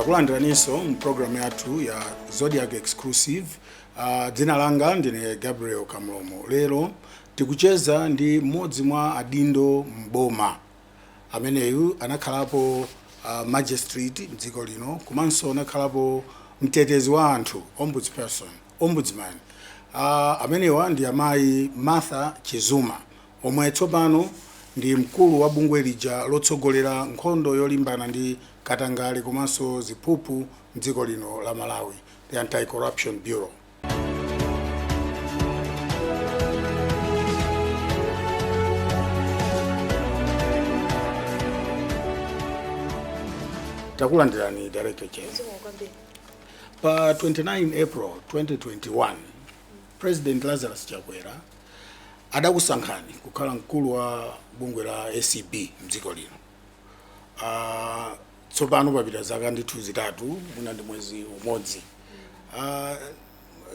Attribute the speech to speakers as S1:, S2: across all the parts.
S1: Takulandiraniso program yathu ya Zodiak exclusive. Dzina langa ndine Gabriel Kamlomo. Lero tikucheza ndi mmodzi mwa adindo mboma ameneyu anakhalapo magistrate mdziko lino, komanso anakhalapo mtetezi wa anthu, ombudsman. Amenewa ndi amayi Martha Chizuma, omwe tsopano ndi mkulu wa bungwe lija lotsogolera nkhondo yolimbana ndi katangale komanso ziphuphu mdziko lino la Malawi, the Anti-Corruption Bureau. Takulandirani Director Chair. Pa 29 April 2021, President Lazarus Chakwera adakusankhani kukhala mkulu wa bungwe la ACB mdziko lino. Tsopano papita zaka ndithu zitatu muna ndi mwezi umodzi.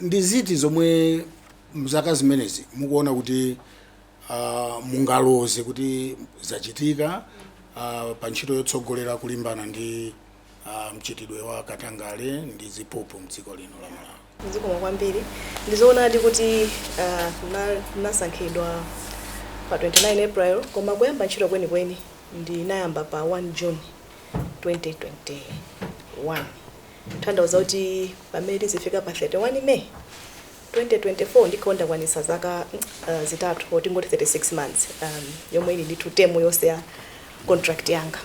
S1: Ndi ziti zomwe mzaka zimenezi mukuona kuti mungaloze kuti zachitika pa ntchito yotsogolera kulimbana ndi mchitidwe wa katangale ndi ziphuphu mdziko lino la Malawi?
S2: Nziko kwambiri ndizoona ndi kuti nasankhidwa pa 29 April koma kuyamba ntchito kwenikweni ndinayamba pa 1 June 2021. Tanthauza kuti pamene tizifika pa 31 May 2024 ndikhonda kwanisa zaka zitatu kuti ngoti 36 months yomwe ili ndithu temu yonse ya contract yanga.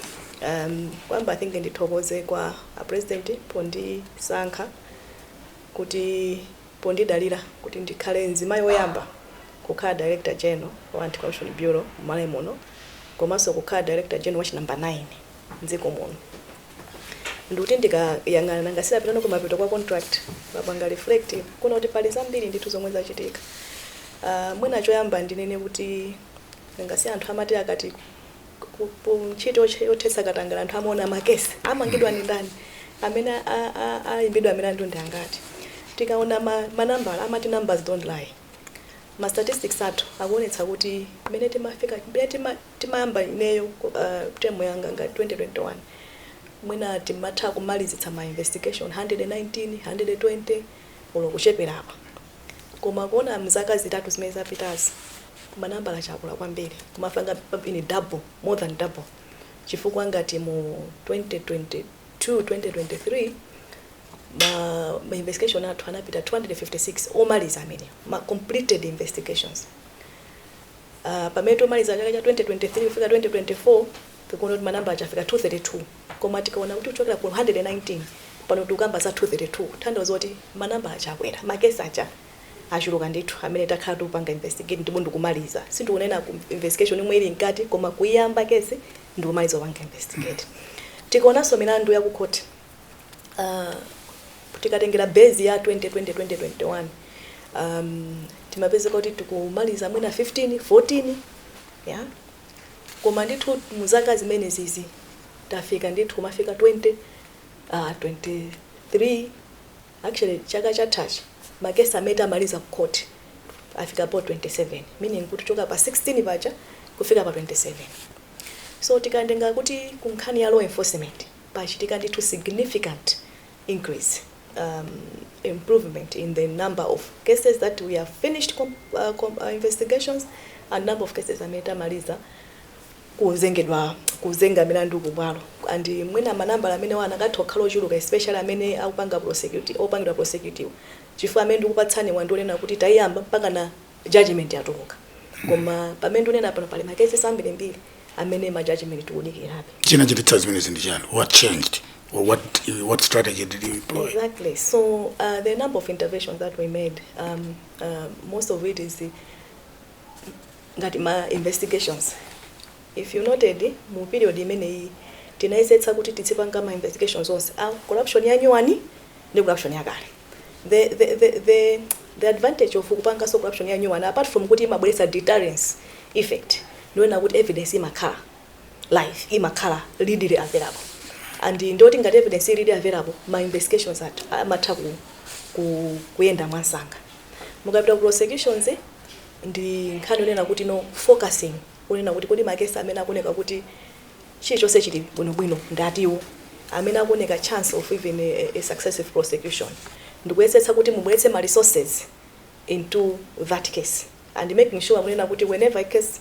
S2: Kwamba I think ndithokoze kwa president pondisankha kuti pondidalira kuti ndikhale nzima yoyamba kukhala Director General wa Anti-Corruption Bureau Malawi muno, komanso kukhala Director General wa number 9 mdziko muno. Ndikuti ndikayang'ana ngasira pitano kumapito kwa contract babanga reflect kuna kuti pali zambiri ndithu zomwe zachitika. Mwina choyamba ndinene kuti ngasiya anthu amati akati ntchito yothetsa katangale anthu amaona makesi amangidwa ndi ndani amene ayimbidwa amene anthu ndi angati. Tikaona manambala amati numbers don't lie. Ma statistics athu akuonetsa kuti mene timafika timayamba ineyo temu yanga nga 2021 mwina timatha kumalizitsa ma investigation 119 120 ulo kuchepera apa, koma kuona mzaka zitatu zimene zapitazi manambala chakula kwambiri kumafanga in double, more than double, chifukwa ngati mu 2022 2023 ma investigation athu anapita 256 omaliza amene ma completed investigations. Pamene tomaliza chaka cha 2023 kufika 2024 tikuona kuti manamba achafika 232, koma tikaona kuti kuchokera ku 119 pano tukamba za 232 tanthauza kuti manamba achakwera, makesi acha achuluka ndithu amene takhala tupanga investigate ndipo ndikumaliza. Sindikunena ku investigation imwe ili nkati koma kuyamba kesi ndikumaliza wanga investigate. Tikaonanso milandu ya ku court tikatengera base ya 2020-2021 timapeza kuti tikumaliza mwina 15 14 ya koma ndithu muzaka zimene zizi tafika ndithu kumafika 23 actually chaka chathachi makesi ameta amaliza ku court afika po 27, meaning kuti choka pa 16 pacha kufika pa 27. So tikatenga kuti kunkhani ya law enforcement pachitika ndithu significant increase, improvement in the number of cases that we have finished investigations and number of cases ameta maliza kuzenga milandu kubwalo. And mwina manambala amene wana katokhala ochuluka, especially amene akupanga opangidwa prosecutive chifukwa amene ndikupatsani wandolena kuti tayamba mpaka na judgment yatuluka, koma pamene ndonena pano pali makesi ambiri mbiri amene ma judgment tikudikirabe.
S1: China chititsa zimene zindichani, what changed or what strategy did you employ?
S2: Exactly. So the number of interventions that we made, most of it is ngati ma investigations. If you noted mu period imene tinaisetsa kuti titsipanga ma investigations onse corruption ya nyuwani ndi corruption ya kale. The advantage of kupanga so corruption ya nyuwani, apart from kuti imabweretsa deterrence effect, ndiona kuti evidence imakhala live, imakhala readily available, and ndoti ngati evidence readily available ma investigations amatha kuyenda mwansanga. Mukapita ku prosecutions ndi nkhani nena kuti no focusing, unena kuti kodi makesi amene akoneka kuti chilichonse chili bwinobwino ndatiwo amene akuoneka chance of even a successive prosecution ndikuyesetsa kuti mubweretse ma resources into that case and making sure kunena kuti whenever a case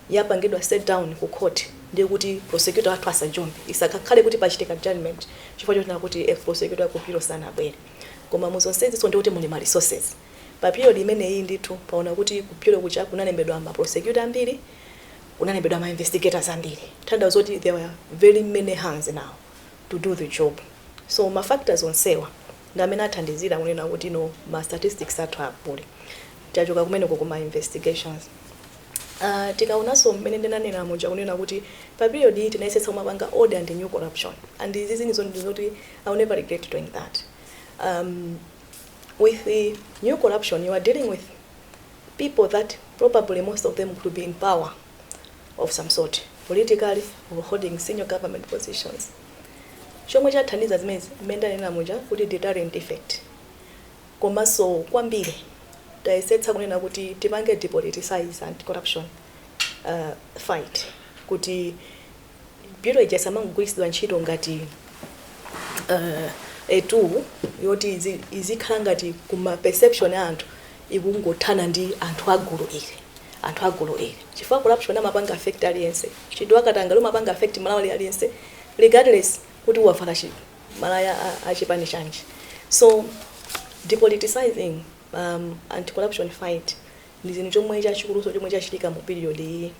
S2: yapangidwa set down ku court ndiye kuti prosecutor athu asajombe isakakhale kuti pachitika judgment chifukwa choti nakuti prosecutor akupiro sana abwere koma muzonsezi so ndikuti muli ma resources pa period imene iyi ndithu paona kuti kupiro kucha kunalembedwa ma prosecutor ambiri kunalembedwa ma investigators ambiri tanda zoti there were very many hands now to do the job so ma factors onsewa ngamene athandizira kunena kuti no ma statistics athu akule tachoka kumene kuma investigations tikaonaso mmene ndinanena muja kunena kuti pa period iyi tinayesetsa kumapanga order and new corruption and izi zinizo ndizoti I will never regret doing that. With the new corruption you are dealing with people that probably most of them could be in power of some sort politically or holding senior government positions. Chomwe chathandiza zimezi mmene nena muja kuti deterrent effect komanso kwambiri tayesetsa kunena kuti tipange depoliticize and corruption fight kuti bureau ijasamangugwiritsidwa ntchito ngati tool yoti izikhala ngati kuma perception ya anthu ikungothana ndi anthu agulu ili chifukwa corruption amapanga affect aliyense chidwa katanga lumapanga affect Malawi aliyense regardless kuti wavala malaya achipani chanji so depoliticizing anti-corruption fight ndi zinthu chomwe chachikuluso chomwe chachitika mu period iyi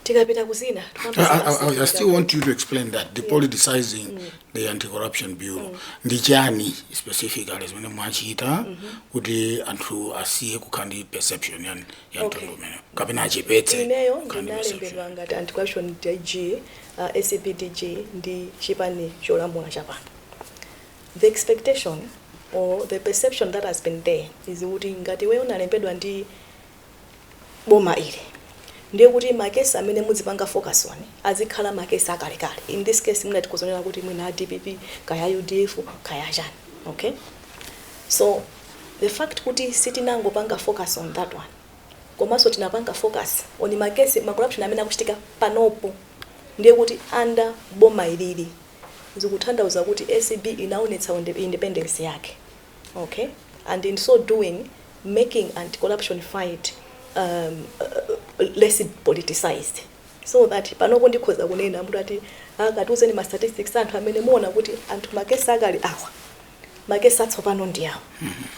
S2: tikapita kuzina
S1: I still want you to explain that depoliticizing the anti-corruption bureau ndi chani specifically zimene mwachita kuti anthu asiye kukhandi perception ya mtundu umene kapena achepetse
S2: ineyo ndinalembedwa ngati anti-corruption DG ACPDG ndi chipani cholamula chapano the expectation or the perception that has been there is kuti ngati wewe unalembedwa ndi boma ile ndiye kuti makesi amene muzipanga focus on azikhala makesi akalekale in this case mna tikuzonera kuti mwina DPP kaya UDF kaya chani okay so the fact kuti sitinango panga focus on that one komanso tinapanga focus on makesi ma corruption amene akuchitika panopo ndiye kuti under boma ilili zikutanthauza kuti ACB inaonetsa independence yake okay and in so doing making anti-corruption fight less politicized so that panopo ndikhoza kunena mtu ati akatuzeni ma statistics anthu amene muona kuti anthu makesi akali awa makesi atsopano ndi awo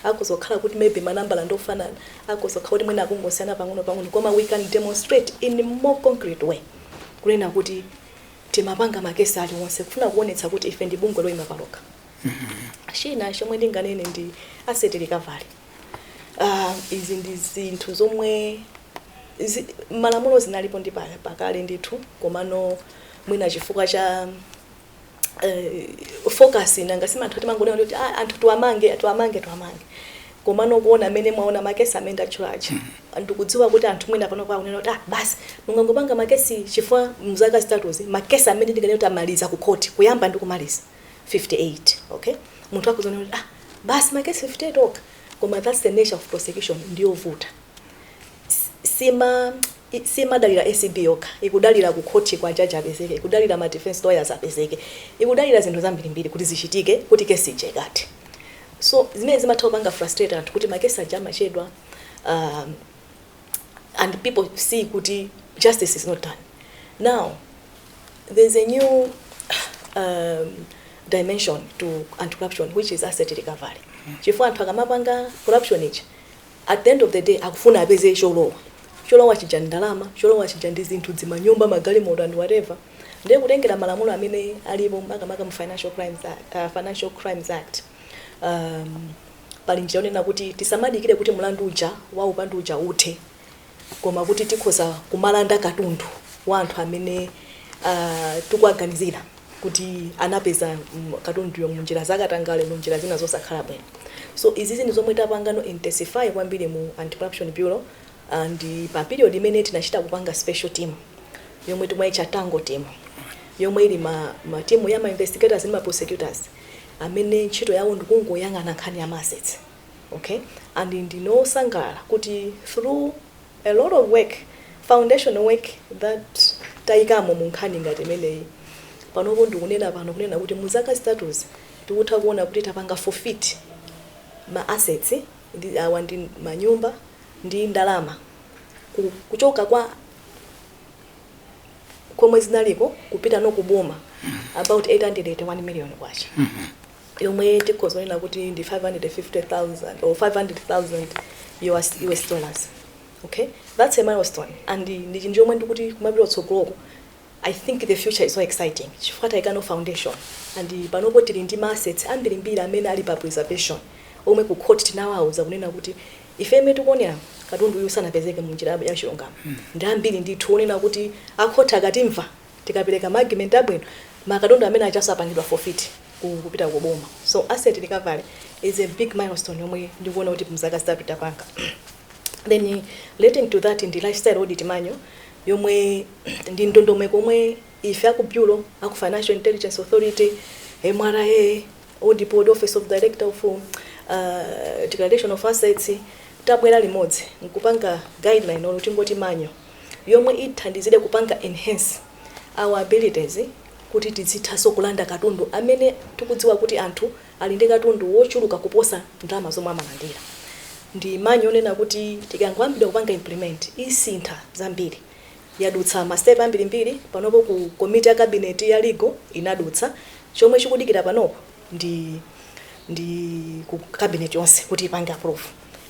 S2: akuzokhala kuti maybe manambala ndofanana akuzokhala kuti mwina akungosiyana pang'ono koma we can demonstrate in more concrete way kunena kuti timapanga makesi ali wonse kufuna kuonetsa kuti ife ndi bungwe loyima paloka china chomwe ndinganene ndi asset recovery izi ndi zinthu zomwe malamulo zinalipo ndi pakale ndithu komano mwina chifukwa cha focus nanga anthu timangonena kuti anthu tuamange komano kuona amene mwaona makesi amene achulachi ndikudziwa kuti anthu mwina pano kwa kunena kuti basi mungangopanga makesi chifukwa mzaka zitatuzi makesi amene ndinganena kuti amaliza ku court kuyamba ndi kumaliza 58 okay munthu akuzonena kuti basi makesi 58 oka koma that's the nature of prosecution ndiyo vuta sima dalira ACB yoka ikudalira ku court kwa judge apezeke ikudalira ma defense lawyers apezeke ikudalira zinthu zambirimbiri kuti zichitike kuti case ichekate so zimene zimathopanga frustrate anthu kuti makesi ajama chedwa and people see kuti justice is not done now there's a new dimension to anti-corruption which is asset recovery chifukwa anthu akamapanga corruption ichi at the end of the day akufuna apeze cholowa chija ndalama cholowa chija ndi zinthu zimanyumba magalimoto and whatever ndiye kutengera malamulo amene alipo makamaka mu Financial Crimes Act pali njira yonena kuti tisamadikire kuti mlandu uja wa upandu uja uthe koma kuti tikhoza kumalanda katundu wa anthu amene tikuaganizira kuti anapeza katundu mu njira zakatangale mu njira zina zosakhala bwino so izi zinthu zomwe tapangano intensify kwambiri mu anti-corruption bureau and pa period imene tinachita kupanga special team yomwe timwayicha tango team yomwe ili ma team ya ma investigators and ma prosecutors amene ntchito yawo ndikungoyang'ana nkhani ya assets okay and ndinosangala kuti through a lot of work foundational work that tayikamo mu nkhani ngati imeneyi panopo ndikunena pano kunena kuti muzaka zitatuzi tikutha kuona kuti tapanga forfeit ma assets awa ndi manyumba ndi ndalama kuchoka kwa komwe zinaliko kupita nokuboma about 881 million kwacha yomwe tikozonena kuti ndi 550,000 or 500,000 US dollars. Okay, that's a milestone, and ndi chomwe ndikuti kumapita tsogoloko. I think the future is so exciting. Chifukwa taikano foundation and panopo tili ndi assets ambirimbiri amene ali pa preservation omwe ku court tinawauza kunena kuti ifeme tikuonera katundu uyu sanapezeke mu njira ya chilungamo ndi ambiri ndithu onena kuti akhotha akatimva tikapereka argument abwino makatundu amene achasapangidwa forfeit kupita kuboma. So asset recovery is a big milestone yomwe ndikuona kuti mzaka zitatu tapanga. Then relating to that in the lifestyle audit manyo yomwe ndi ndondomeko omwe ife aku bureau aku Financial Intelligence Authority MRA Audit Board Office of Director of Declaration of Assets tabwera limodzi nkupanga guideline or tingoti manyo yomwe ithandizire kupanga enhance our abilities kuti tizithaso kulanda katundu amene tikudziwa kuti anthu ali ndi katundu wochuluka kuposa ndalama zomwe amalandira. Ndi manyo onena kuti tikangwambira kupanga implement isintha zambiri yadutsa ma step ambirimbiri panopo ku committee ya cabinet ya legal inadutsa chomwe chikudikira panopo ndi ku cabinet yonse kuti ipange approve.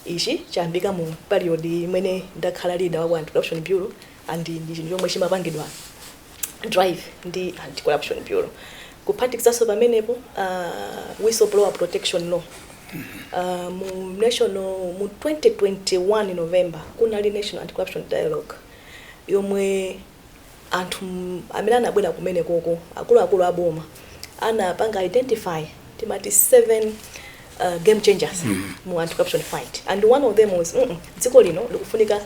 S2: Ichi chambika mu period imene ndakhala leader wa Anti-Corruption Bureau and ndi chinthu chomwe chimapangidwa drive ndi Anti-Corruption Bureau kuphatikizaso pamenepo whistleblower protection law. Mu national mu 2021 November kunali National Anti-Corruption Dialogue yomwe anthu amene anabwera kumene koko akuluakulu aboma anapanga identify timati 7 game changers mu anti-corruption fight, and one of them was dziko lino likufunika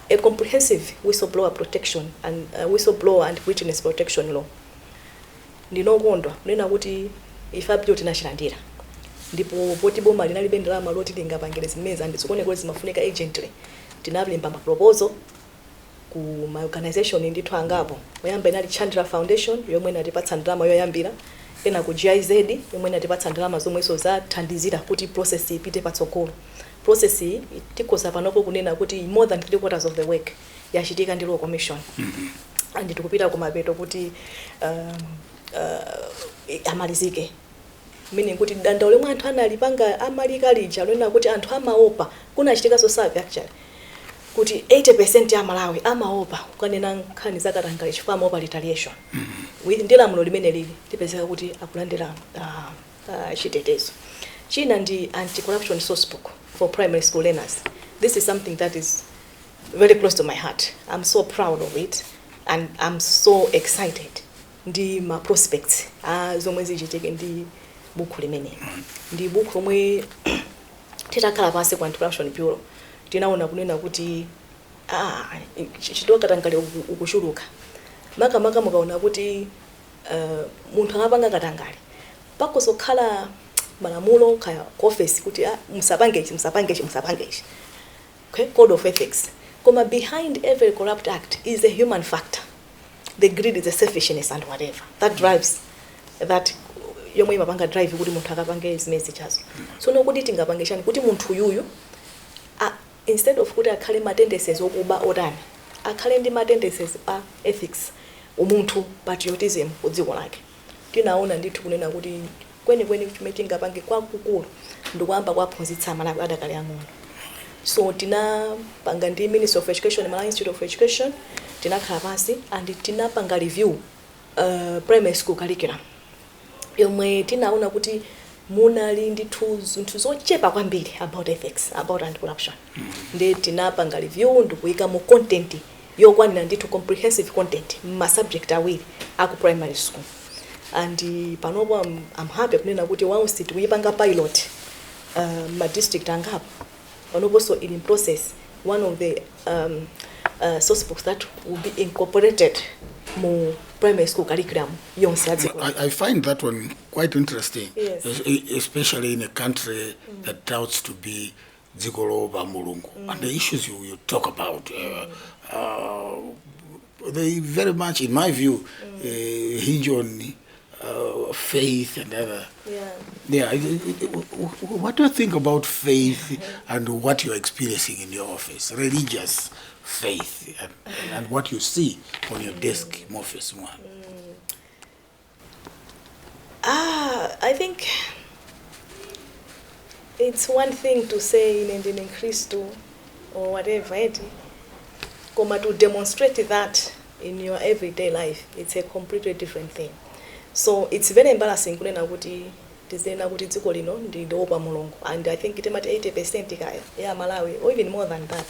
S2: a comprehensive whistleblower protection and whistleblower and witness protection law. Ndinokondwa kunena kuti ifabyo tinashilandira ndipo poti boma linalibe ndalama loti lingapangire zimeza and zikone kuti zimafunika urgently tinalemba ma proposal ku ma organization ndithu angapo oyamba inali Chandra Foundation yomwe inatipatsa ndalama yoyambira, ena ku GIZ yomwe inatipatsa ndalama zomweso zathandizira kuti process ipite patsogolo. Process iyi tikoza panopo kunena kuti more than 3/4 of the work yachitika ndi law commission and tikupita kumapeto kuti amalizike, meaning kuti danda lomwe anthu analipanga amalika lija lona kuti anthu amaopa kunachitika so survey actually kuti 80% ya Malawi amaopa kukanena nkhani zakatangale chifukwa amaopa retaliation. Ndi lamulo limene lili tipezeka kuti akulandira chitetezo. China ndi anti-corruption sourcebook for primary school learners. This is something that is very close to my heart. I'm so proud of it and I'm so excited. Ndi ma prospects zomwe zichitike ndi buku limene. Ndi buku omwe titakhala pansi ku Anti-Corruption Bureau tinaona kunena kuti chitoka katangale ukuchuluka. Maka mukaona kuti munthu akapanga katangale pakosokhala malamulo kaya office kuti musapange ichi. Okay, code of ethics. Koma behind every corrupt act is a human factor. The greed, the selfishness and whatever that drives that yomwe imapanga drive kuti munthu akapange zimezi chazo. So nokuti tingapangishani kuti munthu yuyu instead of kuti akhale ma tendencies okuba otani akhale ndi ma tendencies a ethics umuntu patriotism kudziko lake. Tinaona ndithu kunena kuti kweni tingapanga kwakukulu ndikuamba kwaphunzitsa Malawi adakali ang'ono. So tinapanga ndi Ministry of Education, Malawi Institute of Education, tinakhala pansi and tinapanga review primary school curriculum yomwe tinaona kuti munali ndithu zinthu zochepa kwambiri about ethics, about anti-corruption. Ndi tinapanga review ndikuyika mu content yokwanira ndithu comprehensive content ma subject awiri aku primary school. And panopo I'm happy kunena kuti once tikuyipanga pilot ma district angapo panopo so in process one of the source books that will be incorporated mu primary school curriculum yonse adziko.
S1: I find that one quite interesting.
S2: Yes.
S1: Especially in a country that doubts to be dziko pa mulungu. And the issues you talk about they very much in my view hinge on faith and other.
S2: Yeah.
S1: Yeah. What do you think about faith and what you're experiencing in your office? Religious faith and what you see on your desk in Office 1.
S2: I think it's one thing to say in Christo or whatever, but to demonstrate that in your everyday life, it's a completely different thing. So it's very embarrassing kunena kuti tizena kuti dziko lino ndiopa mulungu, and I think itemati 80% kaya ya Malawi or even more than that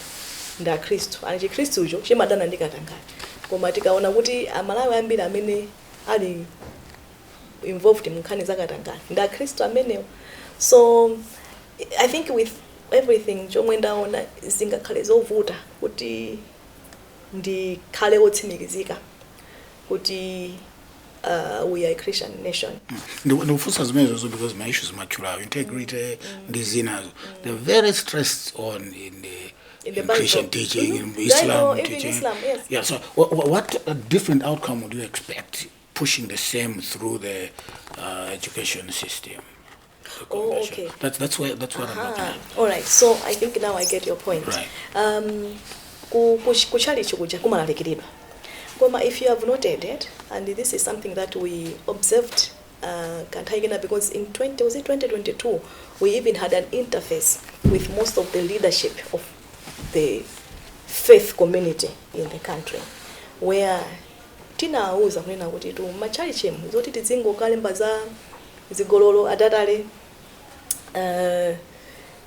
S2: nda Kristu, and chikristucho chimadana ndi katangale, koma tikaona kuti Malawi ambiri amene ali involved in nkhani za katangale nda Kristu amenewo. So I think with everything chomwe ndaona zingakhale zovuta kuti ndikhale otsimikizika kuti we are a Christian nation.
S1: Because my issues mature, integrity, they're very stressed on in Christian teaching, in Islam teaching.
S2: Islam, yes.
S1: Yeah. So what a different outcome would you expect pushing the same through the education system?
S2: Oh, okay.
S1: That's what I'm looking at.
S2: All right. So I think now I get your point.
S1: Right.
S2: Kuchalichi kuja kumalalekeredwa. Koma if you have noted it, and this is something that we observed because in 2022 we even had an interface with most of the leadership of the faith community in the country, where tinauza kunena kuti tu machalichi zoti tidzingo kalemba za zigololo adatale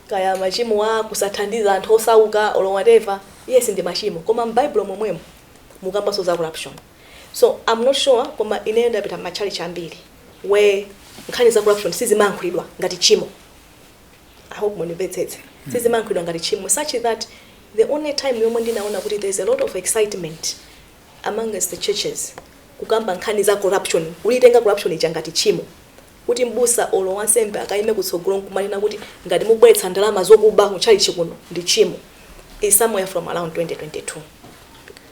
S2: kaya machimo wa kusathandiza anthu osauka or whatever. Yes, ndi machimo koma m'Bible momwemo mukamba so za corruption. So I'm not sure koma inaenda pita machalichi ambiri where nkhani za corruption sizimankhulidwa ngati chimo. I hope munimvetsetse. Sizimankhulidwa ngati chimo, such that the only time yomwe ndinaona kuti there's a lot of excitement amongst the churches kukamba nkhani za corruption, ulitenga corruption ichangati chimo, kuti mbusa olo wansembe akaime kutsogolo nkumanena kuti ngati mubweretsa ndalama zokuba muchalichi kuno ndi chimo, is somewhere from around 2022.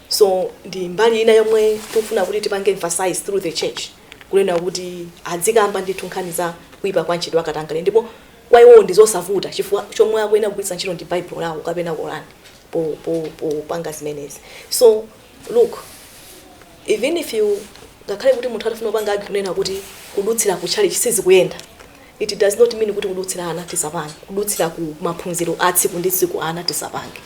S2: So ndi mbali ina yomwe tufuna kuti tipange emphasize through the church kunena kuti adzikamba ndithu nkhani za kuipa kwa ntchito akatangale, ndipo kwa iwo ndizosavuta chifukwa chomwe akuena kugwiritsa ntchito ndi Bible lawo kapena Quran po panga zimenezi. So look, even if you ngakhale kuti munthu atafuna kupanga kunena kuti kudutsira ku chalichi sizikuyenda, it does not mean kuti kudutsira ana tisapange, kudutsira ku maphunziro atsiku ndi tsiku ana tisapange.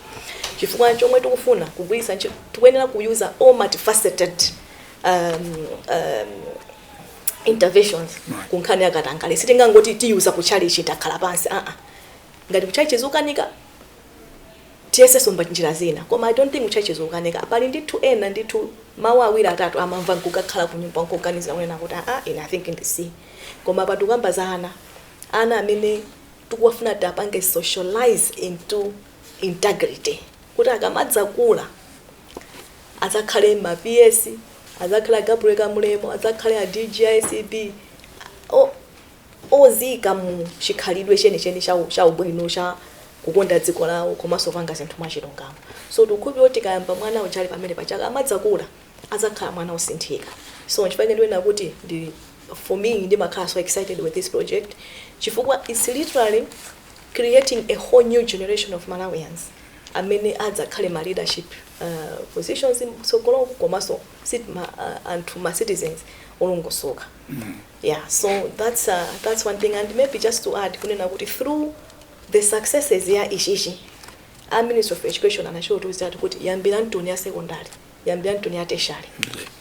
S2: Chifukwa chomwe tikufuna kugwiritsa ntchito tikuyenera kuyuza all multifaceted interventions kunkhani yakatangale. Sitingangoti tiyuza ku chalichi takhala pansi, ngati ku chalichi zukanika tiyese somba njira zina, koma I don't think kuchalichi zukanika pali ndithu ena ndithu mawu awiri atatu amamva nkukakhala ku nyumba nkoganiza kunena kuti I think ndisi, koma patukamba za ana amene tikuwafuna tapange socialize into integrity kuti akamadza kula adzakhale ma PS, adzakhala Gabriel Kamulemo, adzakhale a DGICB ozika mu chikhalidwe chenicheni cha ubwino cha kukonda dziko lawo komanso panga zinthu mwachilungamo. So tikupita kuti kayamba mwana uchali pamene pachaka amadza kula adzakhala mwana osinthika. So chifukwa ndiwena kuti for me ndimakhala so excited with this project chifukwa it's literally creating a whole new generation of Malawians amene adzakhale ma leadership positions mtsogolo komanso anthu ma citizens olongosoka. Yeah, so that's one thing. And maybe just to add kunena kuti through the successes ya ishishi our Ministry of Education anashoto kuti yambira ntoni ya secondary, yambira ntoni ya tertiary,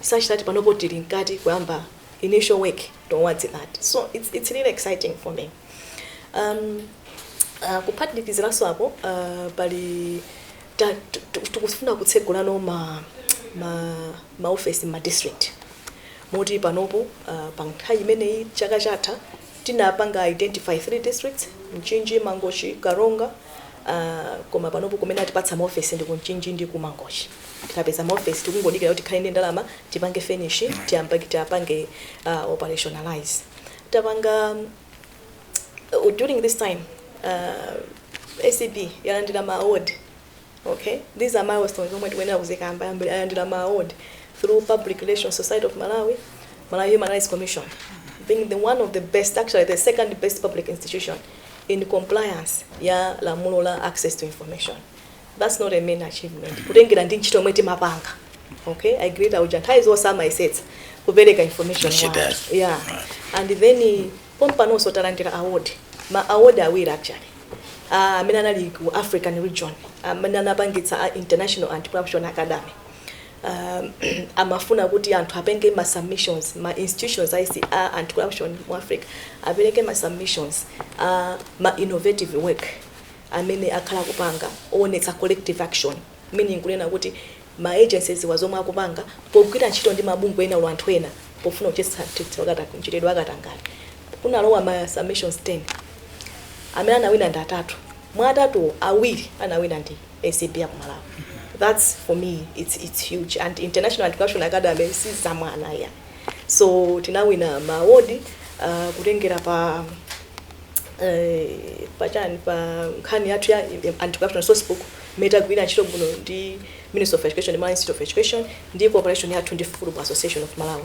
S2: such that panopo tili nkati kwamba initial work towards that. So it's really exciting for me. Kuphatikiziraso apo pali tukufuna kutsegulano ma office ma district moti panopo pa nthawi imeneyi chaka chatha tinapanga identify 3 districts: Mchinji, Mangochi, Karonga. Koma panopo kumene atipatsa ma office ndi ku Mchinji ndi ku Mangochi. Tikapeza ma office tikungodikira kuti khale ndi ndalama tipange finish tiapange operationalize. Tapanga during this time ACB yalandira ma award. Okay, these are milestones when I was yalandira ma award through Public Relations Society of Malawi, Malawi Human Rights Commission. being one of the best, actually the second best public institution in compliance ya lamulo la access to information. That's not a main achievement. Kutengera ndi ntchito mweti mapanga. Okay, I agree that ujantha osama isets kubereka information wa. Yeah. And then pompa no so talandira award. Ma award awira actually. Mina nali ku African region. Mina napangitsa International Anti-Corruption Academy. Amafuna kuti anthu apenge ma submissions, ma institutions IC anti-corruption mu Africa abereke ma submissions, ma innovative work amene akhala kupanga onetsa collective action, meaning kunena kuti ma agencies wazomwe akupanga pogwira ntchito ndi mabungwe ena anthu ena pofuna kuchitsa nchitidwe akatangale. Kunalowa ma submissions 10 amene anawina ndi atatu, mwa atatu awiri anawina ndi ACB ya Malawi. That's for me, it's huge. And International Anti-Corruption Academy is zamwana ya. So tinawina ma award kutengera pa pachani pa khani yathu ya anti-corruption source book meta gwina ntchito buno ndi Minister of Education, the Institute of Education, ndi cooperation yathu ndi Football Association of Malawi.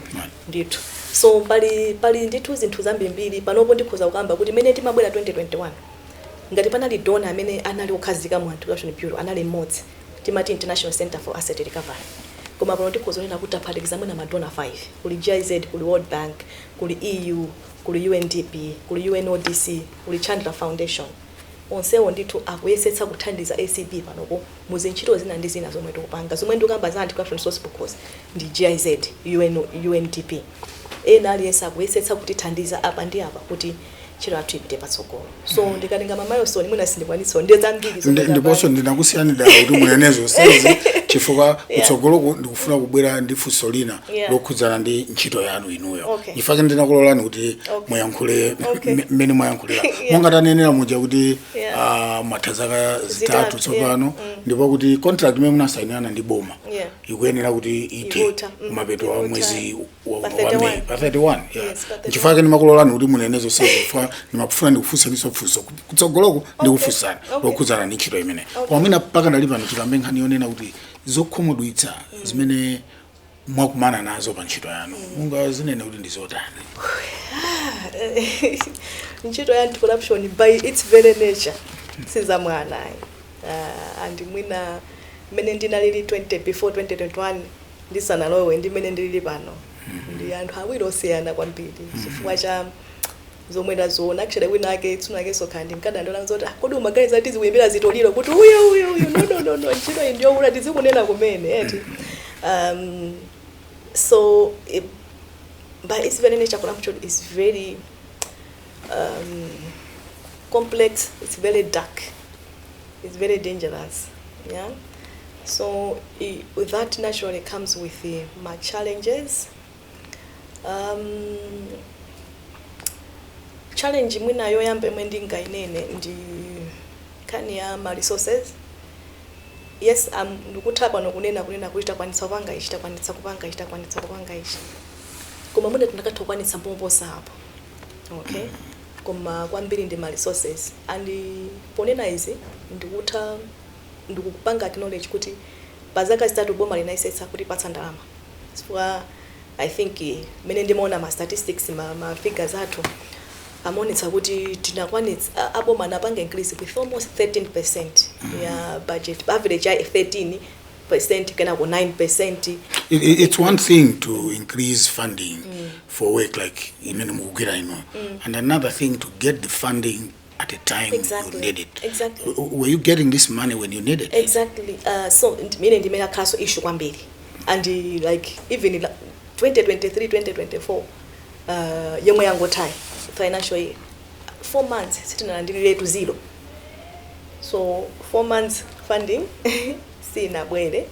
S2: Ndithu. So pali ndithu zinthu zambiri panopo ndikhoza kukamba kuti mene timabwera 2021. Ngati panali donor amene anali okhazika mu Anti-Corruption Bureau anali mmodzi. Timati International Center for Asset Recovery. Koma pano tikozonena kuti apali examine madona 5. Kuli GIZ, kuli World Bank, kuli EU, kuli UNDP, kuli UNODC, kuli Chandler Foundation. Onsewo ndithu akuyesetsa kuthandiza ACB panopo muzintchito zina ndi zina zomwe tikupanga. Zomwe ndikamba za anti-corruption source book ndi GIZ, UNDP. Ena aliyense akuyesetsa kuti thandiza apa ndi apa kuti chiro athu ipite patsogolo. So ndikalinga milestone mwina sindikwanitsa ndiye zambiri zomwe
S1: ndiponso ndinakusiyanira kuti munenezo sezi chifukwa kutsogolo ndikufuna kubwera ndi funso lina lokhudzana ndi ntchito yanu inuyo. Ifake ndinakulolani kuti muyankhule mmene muyankhulira. Monga tanenera muja kuti mwatazaka zitatu tsopano ndipo kuti contract imene munasayinirana ndi boma ikuyenera kuti ite kumapeto wa mwezi wa Mei pa 31. Chifukwa ndimakulolani kuti munenezo sezi nimafuna ndikufunsa ndisofunso kutsogoloko ndikufunsana lokhudzana ndi ntchito imene. Pamene paka ndali pano tikambe nkhani yonena kuti zokhumudwitsa zimene mwakumana nazo pa ntchito yanu munga zinene kuti ndi zotani?
S2: Ntchito ya anti-corruption by its very nature sizamwana and mwina mene ndinalili before 2021 ndisanalowe ndi mene ndilili pano ndi anthu awiri osiyana kwambiri chifukwa cha zomwe ndazoona. Actually wina ake tsunake sokhandi nkadandola nzoti kodi umaganiza kuti zikuyembera zitoliro kuti uyo no ntchito ndiyo ula tizikunena kumene eti so by its very nature corruption is very complex, it's very dark, it's very dangerous, yeah. So with that naturally comes with my challenges. Challenge mwina yoyambe mwendinga inene ndi kani ya ma resources. Yes, ndikutapa nokunena kuita kwanitsa kupanga ichi, kwanitsa kupanga ichi. Koma mwina tinakatokwanitsa pomposa hapo. Okay? Koma kwambiri ndi ma resources. And ponena izi ndikupanga knowledge kuti pazaka zitatu boma linaisetsa kuti patsa ndalama. So I think mene ndimaona ma statistics ma figures athu amonitsa kuti tinakwanitsa aboma napanga increase with almost 13% ya budget, average ya 13% kana ku 9%.
S1: It's one thing to increase funding for work like imene mukugwira ino, and another thing to get the funding at a time you need it.
S2: Exactly.
S1: Were you getting this money when you need it?
S2: Exactly. So mine ndimena kaso issue kwambiri, and like even in 2023 2024 yomwe yangotai financial year 4 months sitinalandilire to zero. So 4 months funding sina bwere,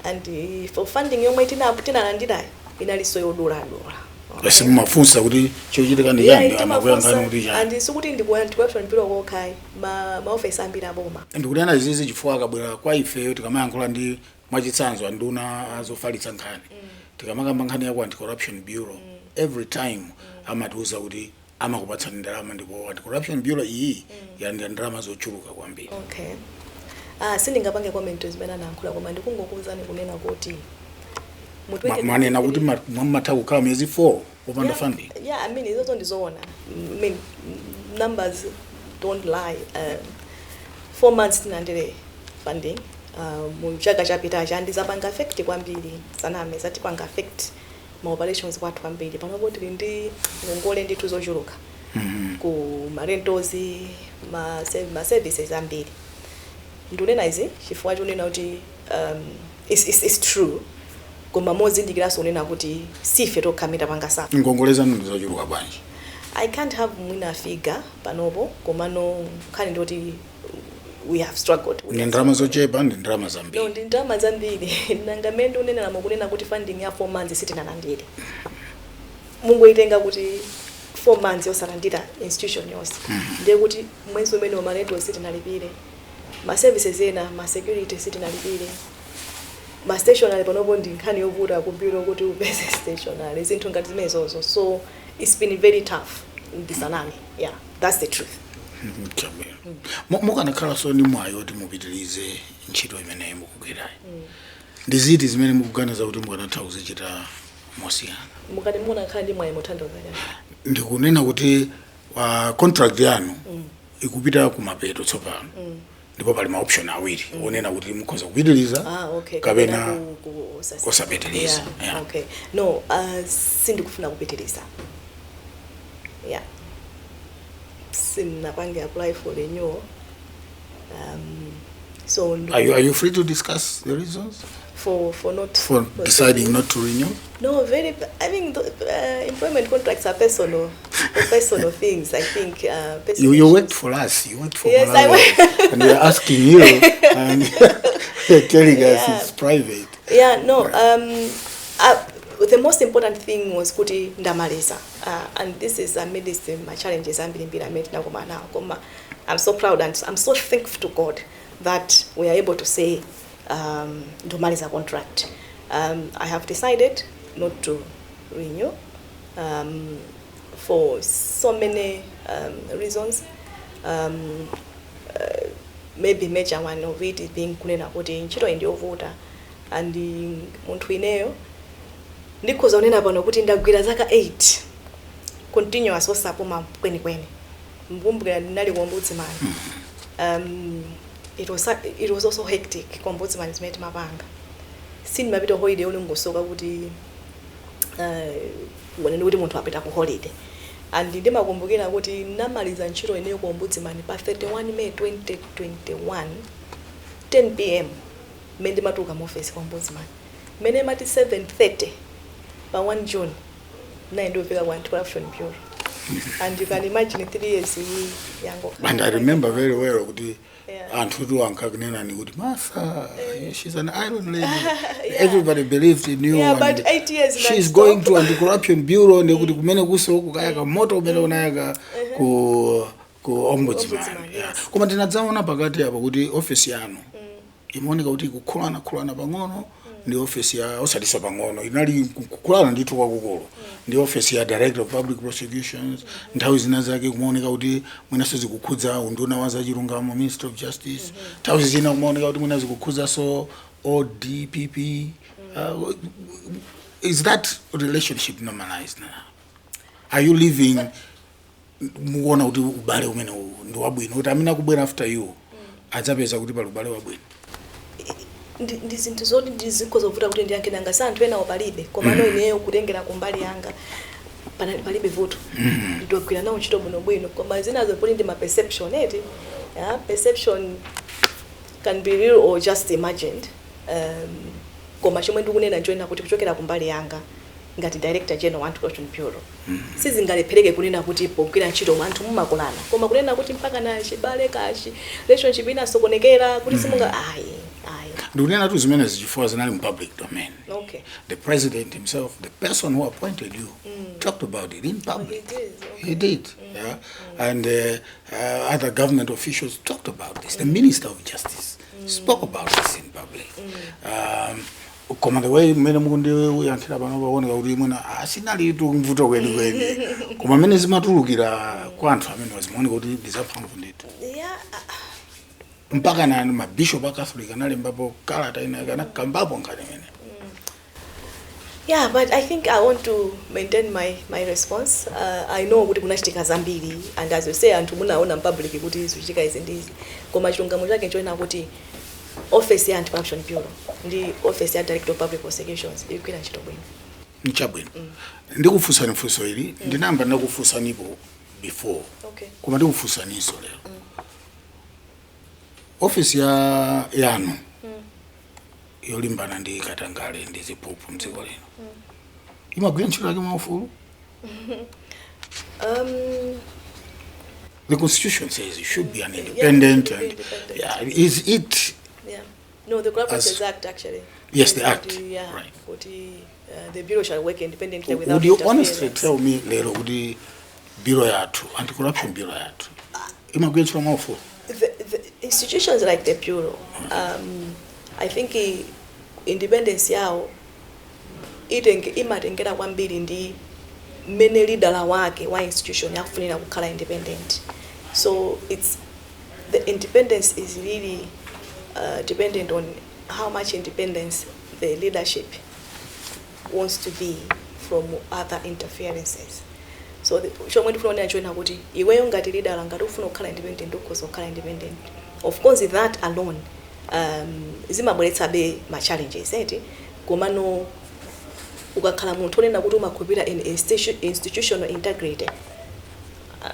S2: and for funding yomwe tinalandira inaliso yodola.
S1: Basi mafunsa kuti chochitika ndi yani amakwanga kuti yani.
S2: And sikuti ndikuwa anti-corruption bureau kokai ma office ambira boma.
S1: Ndikuona izizi chifukwa akabwera kwa ife tikamayankhula ndi mwachitsanzo anduna azofalitsa nkhani. Tikamakamba nkhani ya anti-corruption bureau every time amatiuza kuti amakupatsa ndalama ndipo anti-corruption bureau iyi yandi ndalama zochuluka kwambiri.
S2: Okay. Sindingapange comment zimene anayankhula koma ndikungokuwuzani kunena kuti
S1: manena kuti mmatha kukhala miyezi 4 opanda funding.
S2: Yeah, I mean izozo ndizoona. I mean numbers don't lie. 4 months tinandele funding. Mu chaka chapita chandizapanga affect kwambiri saname zati panga affect ma operations kwathu kwambiri panopo tili ndi ngongole ndithu zochuluka ku ma rentals ma services ambiri ndunena izi chifukwa chonena kuti is true koma mozindikiraso unena kuti sife tokhamira pangasa
S1: ngongole zanu zochuluka bwanji.
S2: I can't have mwina figure panopo koma no khani ndoti we have struggled.
S1: Ni ndrama zochepa ndi ndrama zambiri.
S2: No, ndi ndrama zambiri. Nangamende unena namukunena kuti funding ya 4 months sitinalandire. Mungu itenga kuti 4 months yosalandira institution yonse. Ndiye kuti mwezi umene wa maneto sitinalipire. Ma services ena, ma security sitinalipire. Ma stationary panopo ndi nkhani yovuta kubiro kuti upeze stationary zinthu ngati zimenezo. So it's been very tough in this anami. Yeah, that's the truth.
S1: Mukanakhala so ni mwayo kuti mupitirize ntchito imene mukugwirayi. Ndiziti zimene mukuganiza kuti mukanatha kuzichita mosiyana.
S2: Mukati mukanakhala ndi mwayo mothandauza chani.
S1: Ndikunena kuti contract yanu ikupita kumapeto tsopano. Ndipo pali ma option awiri onena kuti mukhoza kupitiriza kapena kusapitiriza.
S2: Yeah. Okay. No, sindikufuna kupitiriza. Yeah. Sinapange apply for renewal. So
S1: are you free to discuss the reasons
S2: for
S1: deciding not to renew?
S2: No, I think employment contracts are personal things. I think
S1: you worked for us. You worked for
S2: yes,
S1: Malawi, and we are asking you and telling us it's private.
S2: Yeah, no. The most important thing was kuti ndamaliza, and this is amidst my challenges I'm met now. I'm so proud and I'm so thankful to God that we are able to say ndamaliza contract. I have decided not to renew for so many reasons. Maybe major one of it is being kunena kuti ntchito ndiyovuta and munthu ineyo ndikoza unena pano kuti ndagwira zaka 8 continuous osapuma kwenikweni mbumbukira ndinali kuombudsman. It was also hectic ombudsman zimene mapanga sinimapita holiday uli ngosoka kuti wanene kuti munthu apita ku holiday and ndimakumbukira kuti namaliza ntchito ineyo ku ombudsman pa 31 May 2021 10 pm mende matuka mu office ku ombudsman mene mati 7:30 by 1 June, na ndoveka kwa Corruption Bureau. And you can imagine 3 years yango.
S1: And I remember very well kuti anthu tu ankakunena ni kuti Martha, she's an iron lady. Everybody believed in you.
S2: Yeah, but 8 years
S1: she's going to anti-corruption bureau ndi kuti kumene kuso kukayaka moto umene unayaka ku ombudsman. Koma tinadzaona pakati apa kuti office yanu imaoneka kuti kukhulana pang'ono ndi office ya osadisa pang'ono inali kukulana ndithu kwakukulu ndi office ya director of public prosecutions nthawi zina zake kumaoneka kuti mwinaso zikukhudza unduna wa zachilungamo minister of justice nthawi zina kumaoneka kuti mwina zikukhudza so ODPP. Is that relationship normalized now? Are you living muona kuti ubale umene ndi wabwino kuti amina kubwera after you adzapeza kuti pali ubale wabwino?
S2: Ndizinto zoti ndizikhoza kuvuta kuti ndiyankenanga santhu ena opalibe koma no ineyo kutengera kumbali yanga palibe vuto ndogwira nawo ntchito bwino koma zinazo poli ndi ma perception eti perception can be real or just imagined. Koma chomwe ndikunena njoyina kuti kuchokera kumbali yanga ngati director general wa anti-corruption bureau sizingalephereke kunena kuti pogwira ntchito anthu mumakulana koma kunena kuti mpaka na chibale kachi relationship ina sokonekera kuti simunga ayi
S1: ndikunena tu zimene zichifukwa zinali in public domain.
S2: Okay.
S1: The president himself, the person who appointed you, talked about it in public.
S2: He did. Okay.
S1: He did. Yeah. And other government officials talked about this. The Minister of Justice spoke about this in public. Koma the way mene mukundi uyankhira pano paoneka kuti mwina asinali tu mvuto kweni koma mene zimatulukira kwa anthu amene wazimaoneka kuti ndizamphamvu ndithu.
S2: Yeah.
S1: Mpaka na mabishop a Catholic analembapo kalata ina kana kambapo nkhani mene.
S2: Yeah, but I think I want to maintain my response. I know kuti kunachitika zambiri, and as you say anthu munaona public kuti zikuchitika izi ndizi. Koma chilungamo chake nchoena kuti office ya anti-corruption bureau ndi office ya director of public prosecutions ikuyina ntchito bwino.
S1: Nchabwino. Ndikufunsa nifunso ili, ndinamba ndakufunsa nipo before.
S2: Okay.
S1: Koma ndikufunsa niso lero. Office yanu yolimbana ndi katangale ndi ziphuphu mdziko lino. Imagwira ntchito yake mwaufulu? The constitution says it should be an independent,
S2: yeah,
S1: and yeah, is it?
S2: Yeah. No, the Corruption Act actually.
S1: Yes, the act.
S2: Yeah,
S1: right.
S2: The bureau shall work independently without
S1: Would you
S2: interference.
S1: honestly tell me lero kuti bureau yathu, anti-corruption bureau yathu, imagwira ntchito mwaufulu?
S2: The institutions like the bureau, I think independence yao imatengera kwambiri ndi mene leader wake wa institution yakufunira kukhala independent. So the independence is really dependent on how much independence the leadership wants to be from other interferences. So chomwe ndifuna kuona kuti iweyo ngati leader ngati ufuna kukhala independent ukhoza kukhala independent. Of course that alone zimabweretsa be ma challenges komano ukakhala munthu onena kuti umakhulupirira in institutional integrity,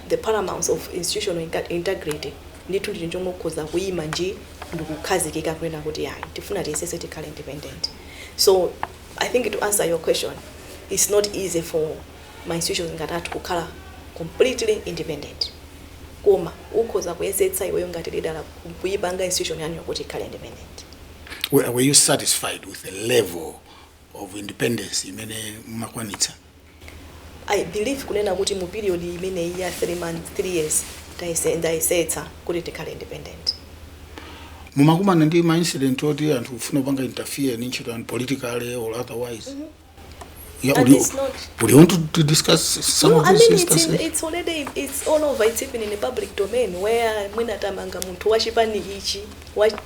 S2: the paramount of institutional integrity ndithu ndi chomwe ukhoza kuyima nje ndikukhazikika kwena kuti yayi tifuna tiyesese tikhale independent. So I think to answer your question, it's not easy for my institutions ngatatu kukhala completely independent. Koma ukhoza kuyesetsa iweyo ngati leader kuyipanga institution yanu yokuti ikhale independent.
S1: Were you satisfied with the level of independence imene mumakwanitsa?
S2: I believe kunena kuti mu period imene ya 3 years ndayisetsa kuti tikhale independent.
S1: Mumakumana ndi ma incident oti anthu ufuna kupanga interfere ni ntchito and politically or otherwise. Yeah, would you want to discuss some of these instances?
S2: It's already, it's all over. It's even in the public domain where mwinatamanga muntu wachipani ichi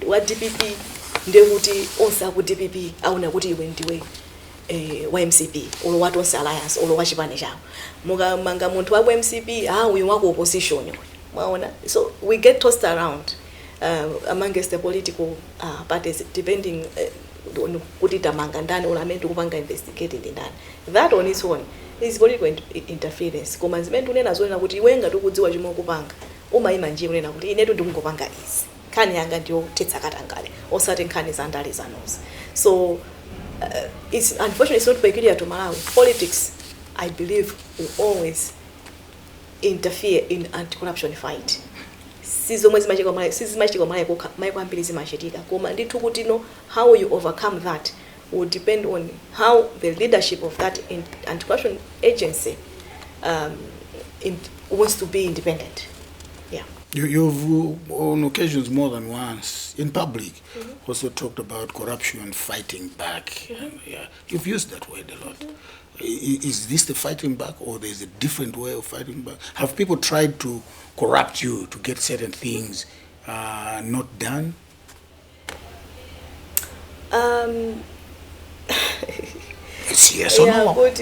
S2: wa DPP ndekuti onse ku DPP auna kuti iwe ndiwe wa MCP olo watu onse alliance olo wachipani chawo mukamanga muntu wa MCP uyu wako opposition mwaona. So we get tossed around amongst the political parties depending kuti tamanga ndani ola amene tikupanga investigate ndi ndani. That on its own is political interference. Koma zimene tunena zonena kuti iwe ngati ukudziwa chomwe ukupanga umayima nje kunena kuti inetu ndikungopanga izi nkhani yanga ndiyo tetsa katangale osati nkhani za ndale zanozi. So it's unfortunately it's not peculiar to Malawi. Politics, I believe, will always interfere in anti-corruption fight. Sizomwe zimachika maiko ambiri zimachitika koma ndithu kuti how you overcome that will depend on how the leadership of that anti-corruption agency wants to be independent. Yeah.
S1: You've on occasions more than once in public also talked about corruption and fighting back. And, yeah, you've used that word a lot. Is this the fighting back, or there's a different way of fighting back? Have people tried to corrupt you to get certain things not done? It's yes or no?
S2: But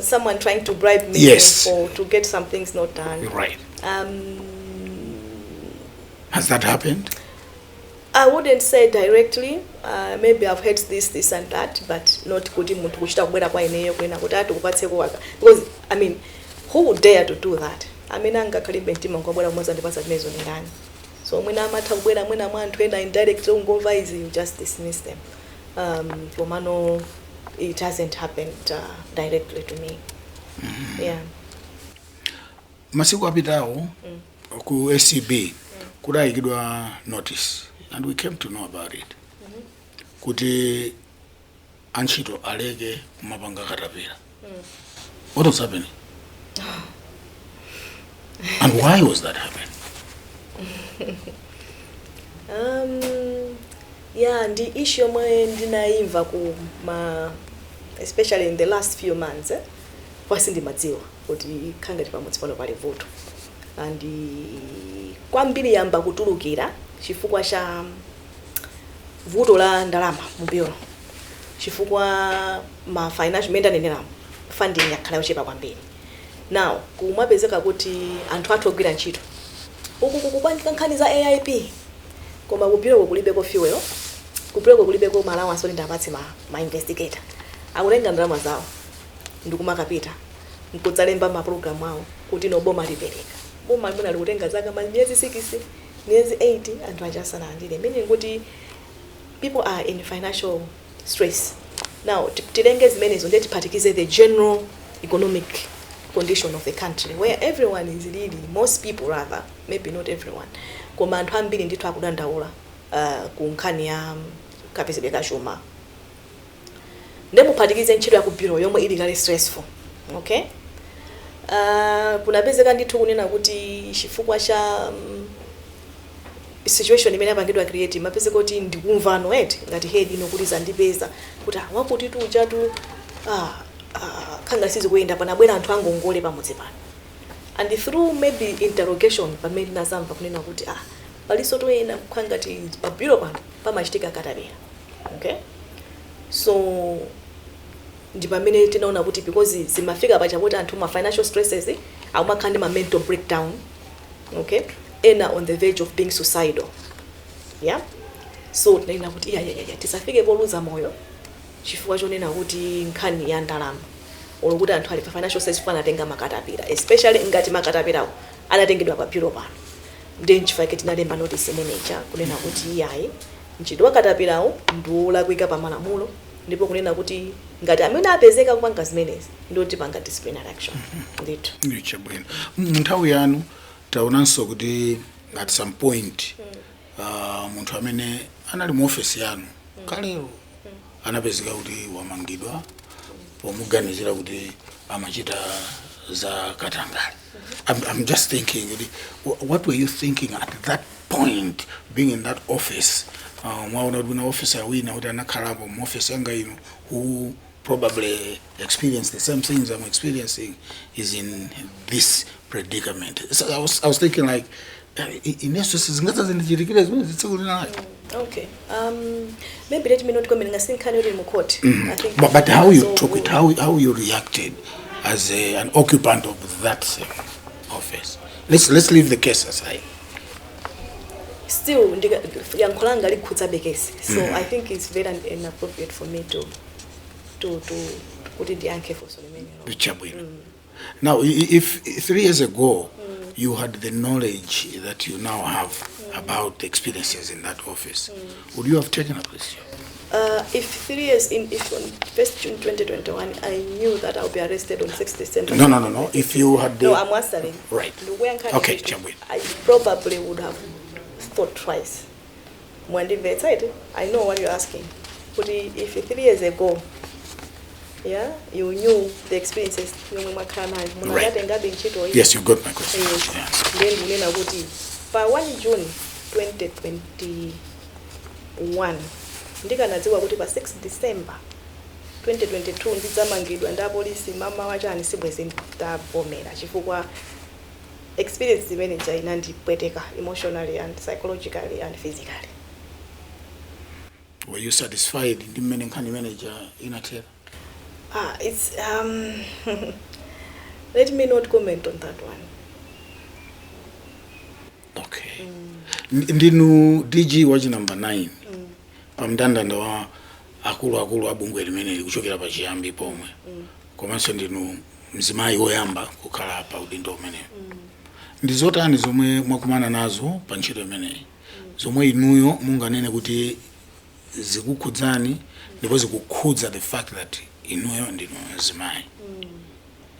S2: someone trying to bribe me to get some things not done.
S1: Right. Has that happened?
S2: I wouldn't say directly. Maybe I've heard this and that, but not kuti muntu kuchita kubwera kwa ineyo kwena kuti atukupatse kuwaka. Because I mean, who would dare to do that? I mean, angakalibe ntima ngobwera mwaza ndipasa zimezo ndani. So mwina amatha kubwera mwina mwantu enda indirect ungomva izi, you just dismiss them. Komano it hasn't happened directly to me. Yeah.
S1: Masiku apitawo ku SCB kudayikidwa notice, and we came to know about it. Kuti antchito aleke mapanga katapira. What was happening? And why was that happening?
S2: Yeah, the issue mwe ndinaimva especially in the last few months wasindi madziwa kuti khangati pamodzi pano pali voto, and kwambiri yamba kutulukira chifukwa cha voto la ndalama mu bureau. chifukwa ma financial menda nenera funding yakhala yochepa kwambiri. Now kumapezeka kuti anthu athu ogwira ntchito uku kukubandika nkhani za AIP koma kupiro kulibeko fuel kupiro kulibeko malawa asoni ndapatse ma investigator akulenga ndalama zawo ndikumakapita nkudzalemba ma program awo kuti no boma lipereka boma limene likutenga zaka miyezi 6 miyezi 8 anthu achasana andile meaning kuti people are in financial stress. Now tilenge zimenezo ndeti phatikize the general economic condition of the country where everyone is really, most people rather, maybe not everyone, koma anthu ambiri ndithu akudandaula ku nkhani ya kapezedwe ka chuma ndemuphatikize ntchito ya ku bureau yomwe ili kale stressful. Okay, kunapezeka ndithu kunena kuti chifukwa cha situation imene apangidwa create mapeze kuti ndikumvano ngati head ino kuti zandipeza kuti wakuti tu uchatu khanga sizi kuyenda panabwera anthu angongole pamudzi pano, and through maybe interrogation pamene nazamva kunena kuti paliso toyena khangati pa bureau pano pamachitika katabera. Okay, so ndi pamene tinaona kuti because zimafika pacha kuti anthu ma financial stresses akumakhandi ma mental breakdown. Okay, ena on the verge of being suicidal. Yeah, so tinaina kuti tisafike poluza moyo chifukwa chonena kuti nkhani ya ndalama olokuti anthu ali pa financial stress fana atenga makatapira, especially ngati makatapirawo anatengedwa pa bureau pano. Then chifukwa tinalemba notice manager kunena kuti yayi ntchito wakatapirawo ndiola kuika pa malamulo ndipo kunena kuti ngati amene apezeka kupanga zimenezi ndoti panga disciplinary action. Ndithu
S1: ndiche bwino nthawi yanu taonanso kuti at some point munthu amene anali mu office yanu kalero anapezeka kuti wamangidwa pomuganizira kuti amachita za katangale. I'm just thinking, what were you thinking at that point, being in that office? Mwaona kuna officer wina kuti anakhalapo mu office yanga ino who probably experienced the same things I'm experiencing is in this predicament. So I was thinking like in essence zingaza zindichirikira zimene zitsekulinayo.
S2: Okay. Maybe let me not comment ngasin khani uri mu court. I think
S1: but how you took it, how you reacted as an occupant of that office. Let's leave the case aside.
S2: Still yankolanga likhutsa bekesi. So I think it's very inappropriate for me to put it the for Solomon.
S1: Now if 3 years ago you had the knowledge that you now have about the experiences in that office, would you have taken up this job?
S2: If 3 years if on 1st June 2021 I knew that I'll be arrested on 6th December.
S1: No. If you had
S2: No, I'm answering.
S1: Right.
S2: Okay, I probably would have thought twice. When they said, I know what you're asking. But if 3 years ago, yeah, you knew the experiences,
S1: right. Yes, you got my question. Yes.
S2: Then by 1 June 2021, ndikanadziwa kuti pa 6 December 2022 ndidzamangidwa nda polisi mama wachani sibwezi ndabomera chifukwa experience manager inandipweteka emotionally and psychologically and physically.
S1: Were you satisfied in the manager inatera?
S2: It's let me not comment on that one.
S1: Okay. Ndinu DG wachi number 9. Pamndandanda wa akulu abungwe limene kuchokera pa chiyambi pomwe. Komanso ndinu mzimayi woyamba kukhala pa udindo umene. Ndizotani zomwe mwakumana nazo pa ntchito imeneyi. Zomwe inuyo munganene kuti zikukhudzani ndipo zikukhudza the fact that inuyo ndinu mzimayi.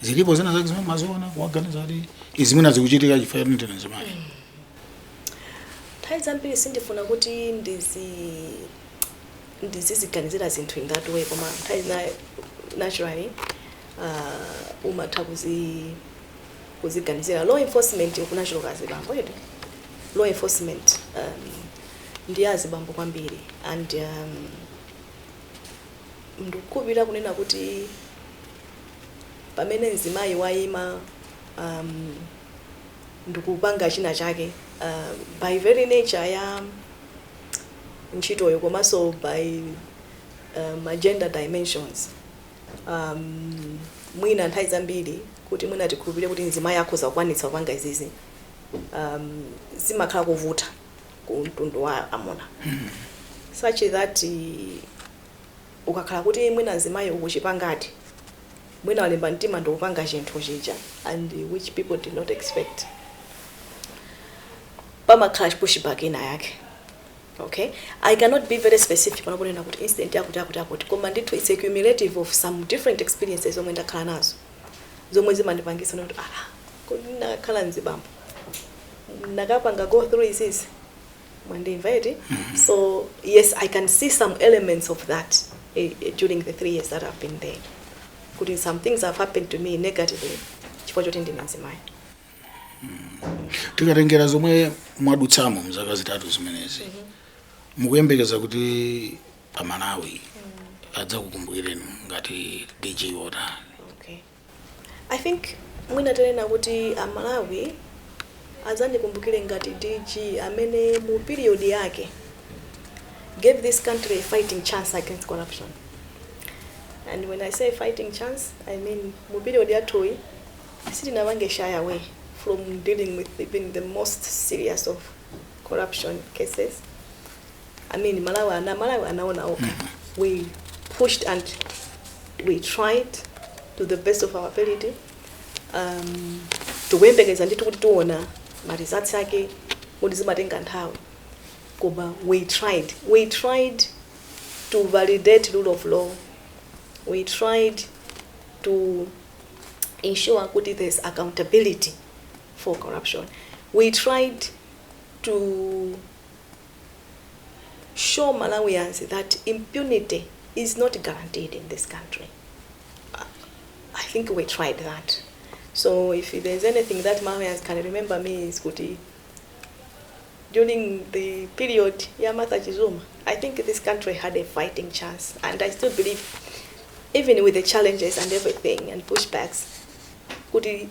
S1: Zilipo zina zake zimene maziona kuwaganiza kuti izimene zikuchitika chifukwa ndinu mzimayi.
S2: Nthawi zambiri sindifuna kuti ndiziganizira zinthu in that way koma nthawi naturally umatha kuziganizira. Law enforcement ukunachiro kazi bambo yetu. Law enforcement ndiyazi bambo kwambiri and ndikubira kunena kuti pamene mzimayi wayima ndikupanga china chake by very nature ya ntchitoyo komanso by gender dimensions. Mwina nthawi zambiri kuti mwina tikhulupirire kuti mzimayi akhoza kukwanitsa kupanga izizi zimakhala kuvuta ku mtundu wa amuna. Such that ukakhala kuti mwina mzimayi ukuchipangati mwina walimba mtima ndikupanga chinthu chija and which people did not expect. Pamakhala pushback ina yake. Okay, I cannot be very specific panaponena kuti incident yakuti koma ndithu it's a cumulative of some different experiences zomwe ndakhala nazo zomwe zimandipangisa kuti kodi ndakhala nzibambo ndakapanga go through this mwandimva eti. So yes, I can see some elements of that during the 3 years that I've been there. Kuti some things have happened to me negatively chifukwa choti ndine mzimayi.
S1: Tikatengera zomwe mwadutsamo mzaka zitatu zimenezi mukuyembekeza kuti Malawi adzakukumbukireni ngati DG wota.
S2: Okay, I think mwina tanena kuti Malawi adzandikumbukire ngati DG amene mu period yake gave this country a fighting chance against corruption. And when I say fighting chance, I mean mu period yathu sitinabange shy away from dealing with even the most serious of corruption cases. I mean, Malawi anaona okay. We pushed and we tried to the best of our ability. Tuwembekeza ndithu kuti tuona results yake kuti zimatenga nthawi. Koma we tried to validate rule of law. We tried to ensure that there's accountability for corruption. We tried to show Malawians that impunity is not guaranteed in this country. I think we tried that. So if there's anything that Malawians can remember me is kuti during the period Martha Chizuma, I think this country had a fighting chance, and I still believe, even with the challenges and everything and pushbacks,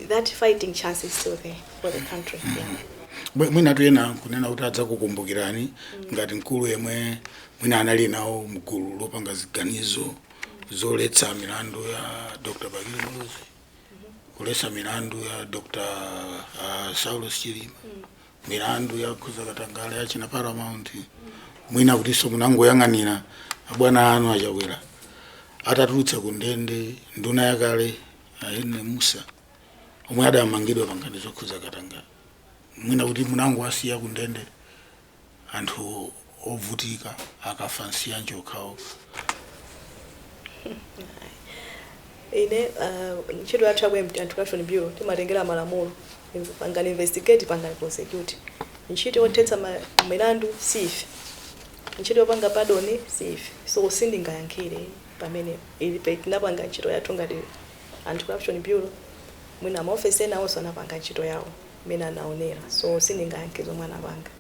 S2: that fighting chance is still there for the country. Yeah.
S1: Mwina tuyena kunena kuti adzakukumbukirani ngati mkulu yemwe mwina anali nawo mgulu lopanga ziganizo zoletsa milandu ya Dr. Bagile Muluzi, kuletsa milandu ya Dr. Saulos Chilima, milandu ya Khuza Katangale ya China Paramount. Mwina kutiso munangoyang'anira abwana anu achakwera atatulutsa kundende nduna yakale ayene Musa omwe adamangidwa pangani zokhuza Katangale. Mwina kuti munango asiya kundende anthu ovutika akafansiya njokhawo.
S2: Ine ntchito yathu ku Anti-Corruption Bureau timatengera malamulo pangani investigate pangani prosecute. Ntchito yothetsa milandu sife, ntchito yopanga pardon sife. So sindingayankhire pamene ili tinapanga ntchito yathu ngati Anti-Corruption Bureau. Mwina maofesi ena onse anapanga ntchito yawo mina naonera, so sindingayankhire mwana wanga.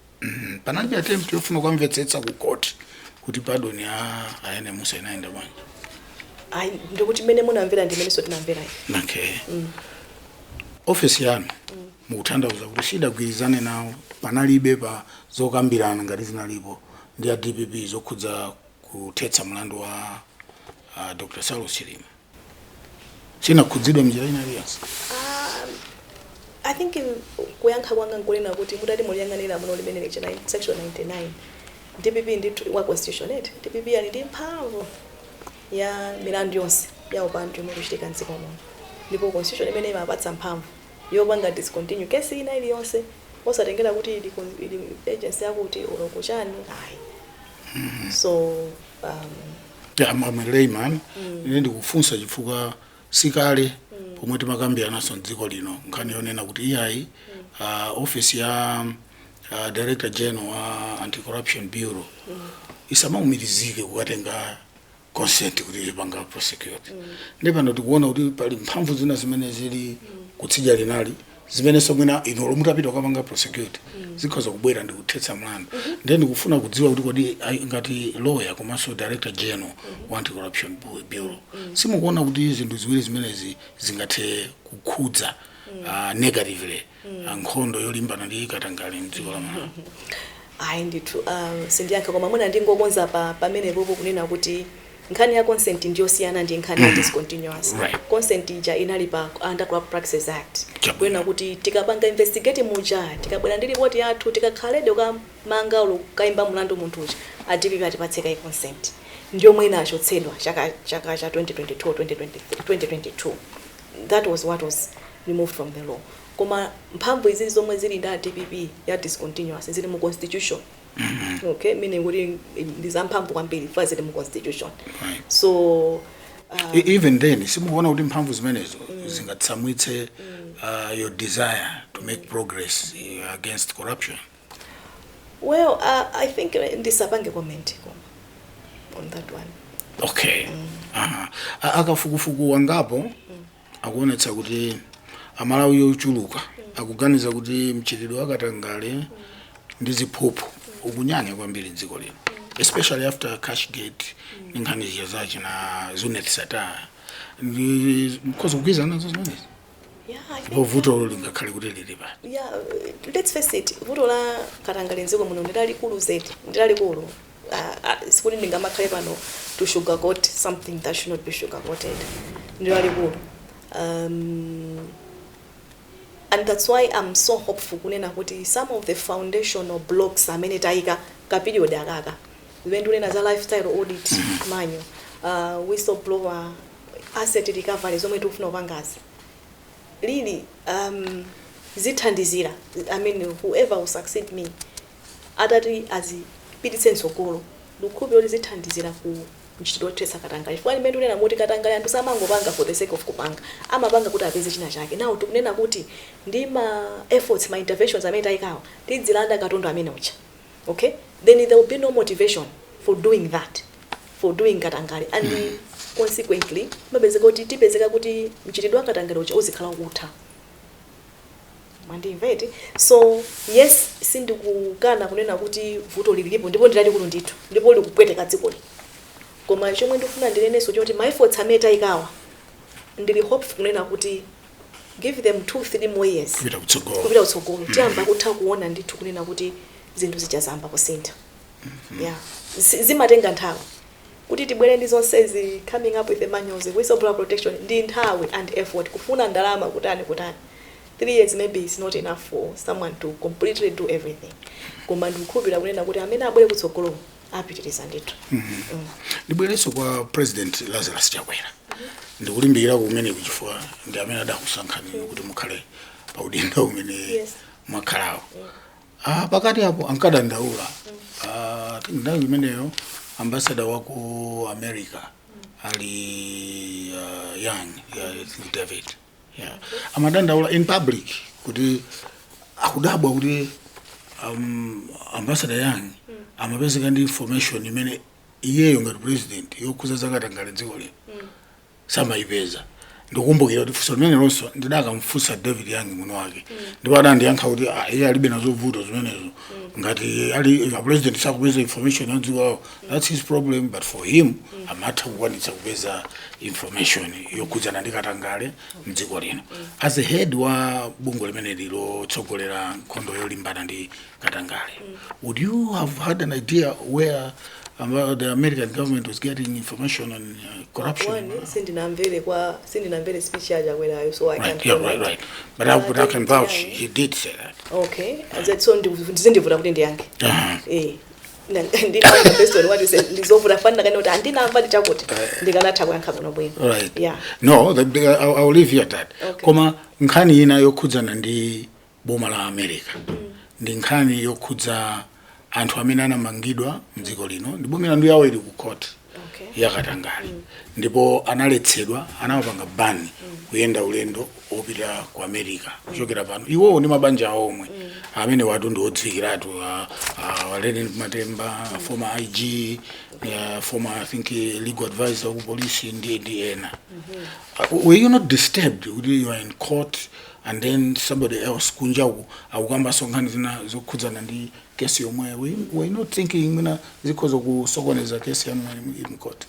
S1: Panali attempt yofuna kwamvetsetsa ku court kuti pardon ayene Musa inaenda bwana.
S2: Ndikuti mene munamvera ndimene so tinamvera.
S1: Okay. Office yanu mukutanthauza kuti sidagwirizane nawo panalibe pa zokambirana ngati zinalipo ndi a DPP zokhudza kuthetsa mlandu wa Dr. Saulos Chilima. Sinakhudzidwa mjira inaliyonse.
S2: I think kuyankha kwanga nkulena kuti mutati muliyang'anira muno limene section 99 DPP ndi wa constitution eti DPP ali ndi mphamvu ya milandu yonse ya upandu yomwe kuchitika mdziko muno, ndipo constitution imene imapatsa mphamvu yopanga discontinue case ina iliyonse osatengera kuti ili agency yakuti ulokuchani ayi. So
S1: I'm a layman. Ndikufunsa chifukwa sikale pomwe timakambirana naso dziko lino nkhani yonena kuti iyayi office ya Director General wa Anti-Corruption Bureau isamaumirizike kukatenga consent kuti ipanga prosecute. Ndipano tikuona kuti pali mphamvu zina zimene zili kutsidya linali zimene somwena ino lomutapita ukapanga prosecute zikhoza kubwera ndi kuthetsa mlandu. Then ndikufuna kudziwa kuti kodi ngati lawyer komanso Director General wa Anti-Corruption Bureau simukuona kuti zinthu ziwiri zimenezi zingathe kukhudza negatively nkhondo yolimbana ndi Katangale mdziko la Malawi.
S2: Ayi ndithu sindiyankha koma mwina ndingokonza pamene popo kunena kuti nkhani ya consent ndiyo siyana ndi nkhani ya discontinuous.
S1: Right.
S2: Consent ija inali pa Anti-Corrupt Practices Act. Kwena kuti tikapanga investigate muja, tikabwera ndi report yathu, tikakhalede ukamanga ulo kaimba mlandu munthu uja, adipi patipatseka i consent. Ndiyo mwina achotsedwa chaka cha 2022. That was what was removed from the law. Koma mphamvu izi zomwe zili ndi DPP ya discontinuous zili mu constitution. Okay, meaning kuti ndizamphamvu kwambiri fa zili mu constitution.
S1: Right.
S2: So
S1: even then simukuona kuti mphamvu zimenezo zingatsamwitse your desire to make progress against corruption.
S2: Well, I think ndisapange comment on that one.
S1: Okay. Akafukufuku wangapo akuonetsa kuti Amalawi yochuluka akuganiza kuti mchitidwe wakatangale ndi ziphuphu ukunyanya kwambiri dziko lino, especially after Cashgate nkhani zachi na Zunet Sata ndi because ukwiza nazo zimenezi.
S2: Yeah, I think
S1: vuto lingakhale kuti lili pa.
S2: Yeah, let's face it, vuto la katangale nziko muno ndilalikulu zedi, ndilalikulu. Sikuti ndingamakhale pano to sugarcoat something that should not be sugarcoated. Ndilalikulu. And that's why I'm so hopeful kunena kuti some of the foundational blocks amene taika ka period akaka wendu za lifestyle audit manyo whistleblower asset recovery zomwe tikufuna kupangazi really zithandizira. I mean whoever will succeed me atati azipititse nsogolo lukhupiro kuti zithandizira ku mchitidwe wothesa katangale. Fwani mene unena kuti katangale anthu samangopanga for the sake of kupanga, amapanga kuti apeze china chake. Now tikunena kuti ndi ma efforts, ma interventions amene tayikawa tidzilanda katundu amene ucha. Okay, then there will be no motivation for doing that, for doing katangale, and consequently mabezeka kuti tipezeka kuti mchitidwe wakatangale ucha uzikhala ukutha. Mandimvete. So yes, sindikukana kunena kuti vuto lilipo ndipo ndilalikulu ndithu ndipo likupweteka dziko li. Koma chomwe ndifuna ndileneso choti my efforts amene tayikawa ndili hopeful kunena kuti give them 2-3 more years kupita kutsogolo tiyamba kutha kuona ndithu kunena kuti zinthu zichazamba kusintha. Yeah, zimatenga nthawi kuti tibwere ndi zonsezi coming up with the manuals, whistleblower protection ndi nthawi and effort kufuna ndalama kutani. 3 years maybe is not enough for someone to completely do everything. Koma ndikukhulupirira kunena kuti amene abwere kutsogolo apitiriza ndithu.
S1: Ndibwereso kwa President Lazarus Chakwera. Ndikulimbikira kumene kuchifukwa ndi amene adakusankhani kuti mukhale pa udindo umene mwakhalawo. Pakati apo ankadandaula ndawo imeneyo ambassador wako America ali young David. Yeah. Amadandaula in public kuti akudabwa kuti ambassador Young amapezeka ndi information imene iyeyo ngati president yokhuza zakatangale dziko lino samayipeza. Ndikukumbukira kuti funso limene lonso ndidakamfunsa David Young muno wake ndipo adandiyankha kuti iye alibe nazo vuto zimenezo ngati ali president sakupeza information ya dziko. That's his problem, but for him amatha kukwanitsa kupeza information yokhudzana ndi katangale mdziko lino. As a head wa bungwe limene lotsogolera nkhondo yolimbana ndi katangale, would you have had an idea where the American government was getting information on corruption?
S2: Sindinamvere speech ya Chakwera, so I can't.
S1: Yeah, right. But I can vouch he did say that.
S2: Okay, so ndizindivula kuti ndiyange. Ndinanga based on what you said, ndizovula fana kana kuti andinamva ndichakuti ndikanatha kuyankha bwino bwino.
S1: Right.
S2: Yeah.
S1: No, I'll leave you at that.
S2: Okay.
S1: Koma nkhani ina yokhudzana ndi boma la America. Ndi nkhani yokhudza anthu amene anamangidwa mdziko lino ndipo milandu yawo ili ku court yakatangale ndipo analetsedwa, anawapanga bani kuyenda ulendo opita ku America kuchokera pano. Iwo ndi mabanja omwe amene watu ndi odziwikiratu Waleni Matemba, former IG, former I think legal advisor ku police ndi ena. Were you not disturbed when you were in court and then somebody else kunjaku akukamba sonkhani zina zokhudzana ndi kesi yomwe? Were you not thinking zikhoza kusokoneza kesi yanu in court?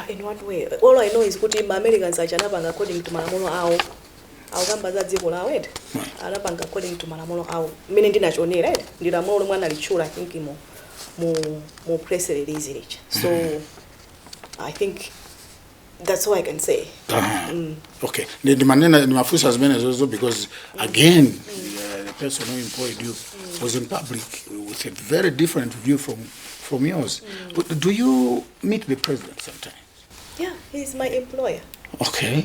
S2: In what way? All I know is kuti ma Americans achanapanga according to malamulo awo. Akukamba za dziko lawo edi. Anapanga according to malamulo awo. Mene ndinachonera edi. Ndilamulo lomwe analitchula I think mu press release licha. So I think that's all I can say.
S1: Okay. The manena mafusa zimene zozo because again the person who employed you was in public with a very different view from yours. But do you meet the president sometimes?
S2: Yeah, he's my employer.
S1: Okay.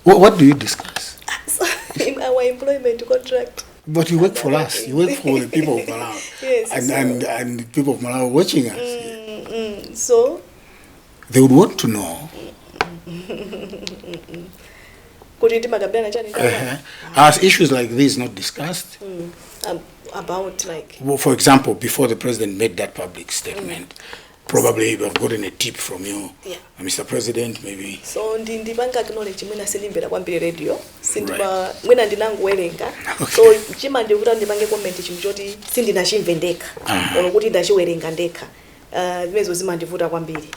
S1: What do you discuss?
S2: So, in our employment contract.
S1: But you work for us. You work for the people of Malawi.
S2: Yes.
S1: And the people of Malawi watching us.
S2: So
S1: they would want to know. As issues like this not discussed?
S2: About like...
S1: Well, for example, before the president made that public statement, probably you have gotten a tip from you, Mr. President, maybe.
S2: So ndipanga acknowledge mwina silimbera kwambiri radio sindima mwina ndinangowerenga so chima ndikuti ndipange comment chimwe choti sindinachimve ndekha ono kuti ndachiwerenga ndekha zimezo zimandivuta kwambiri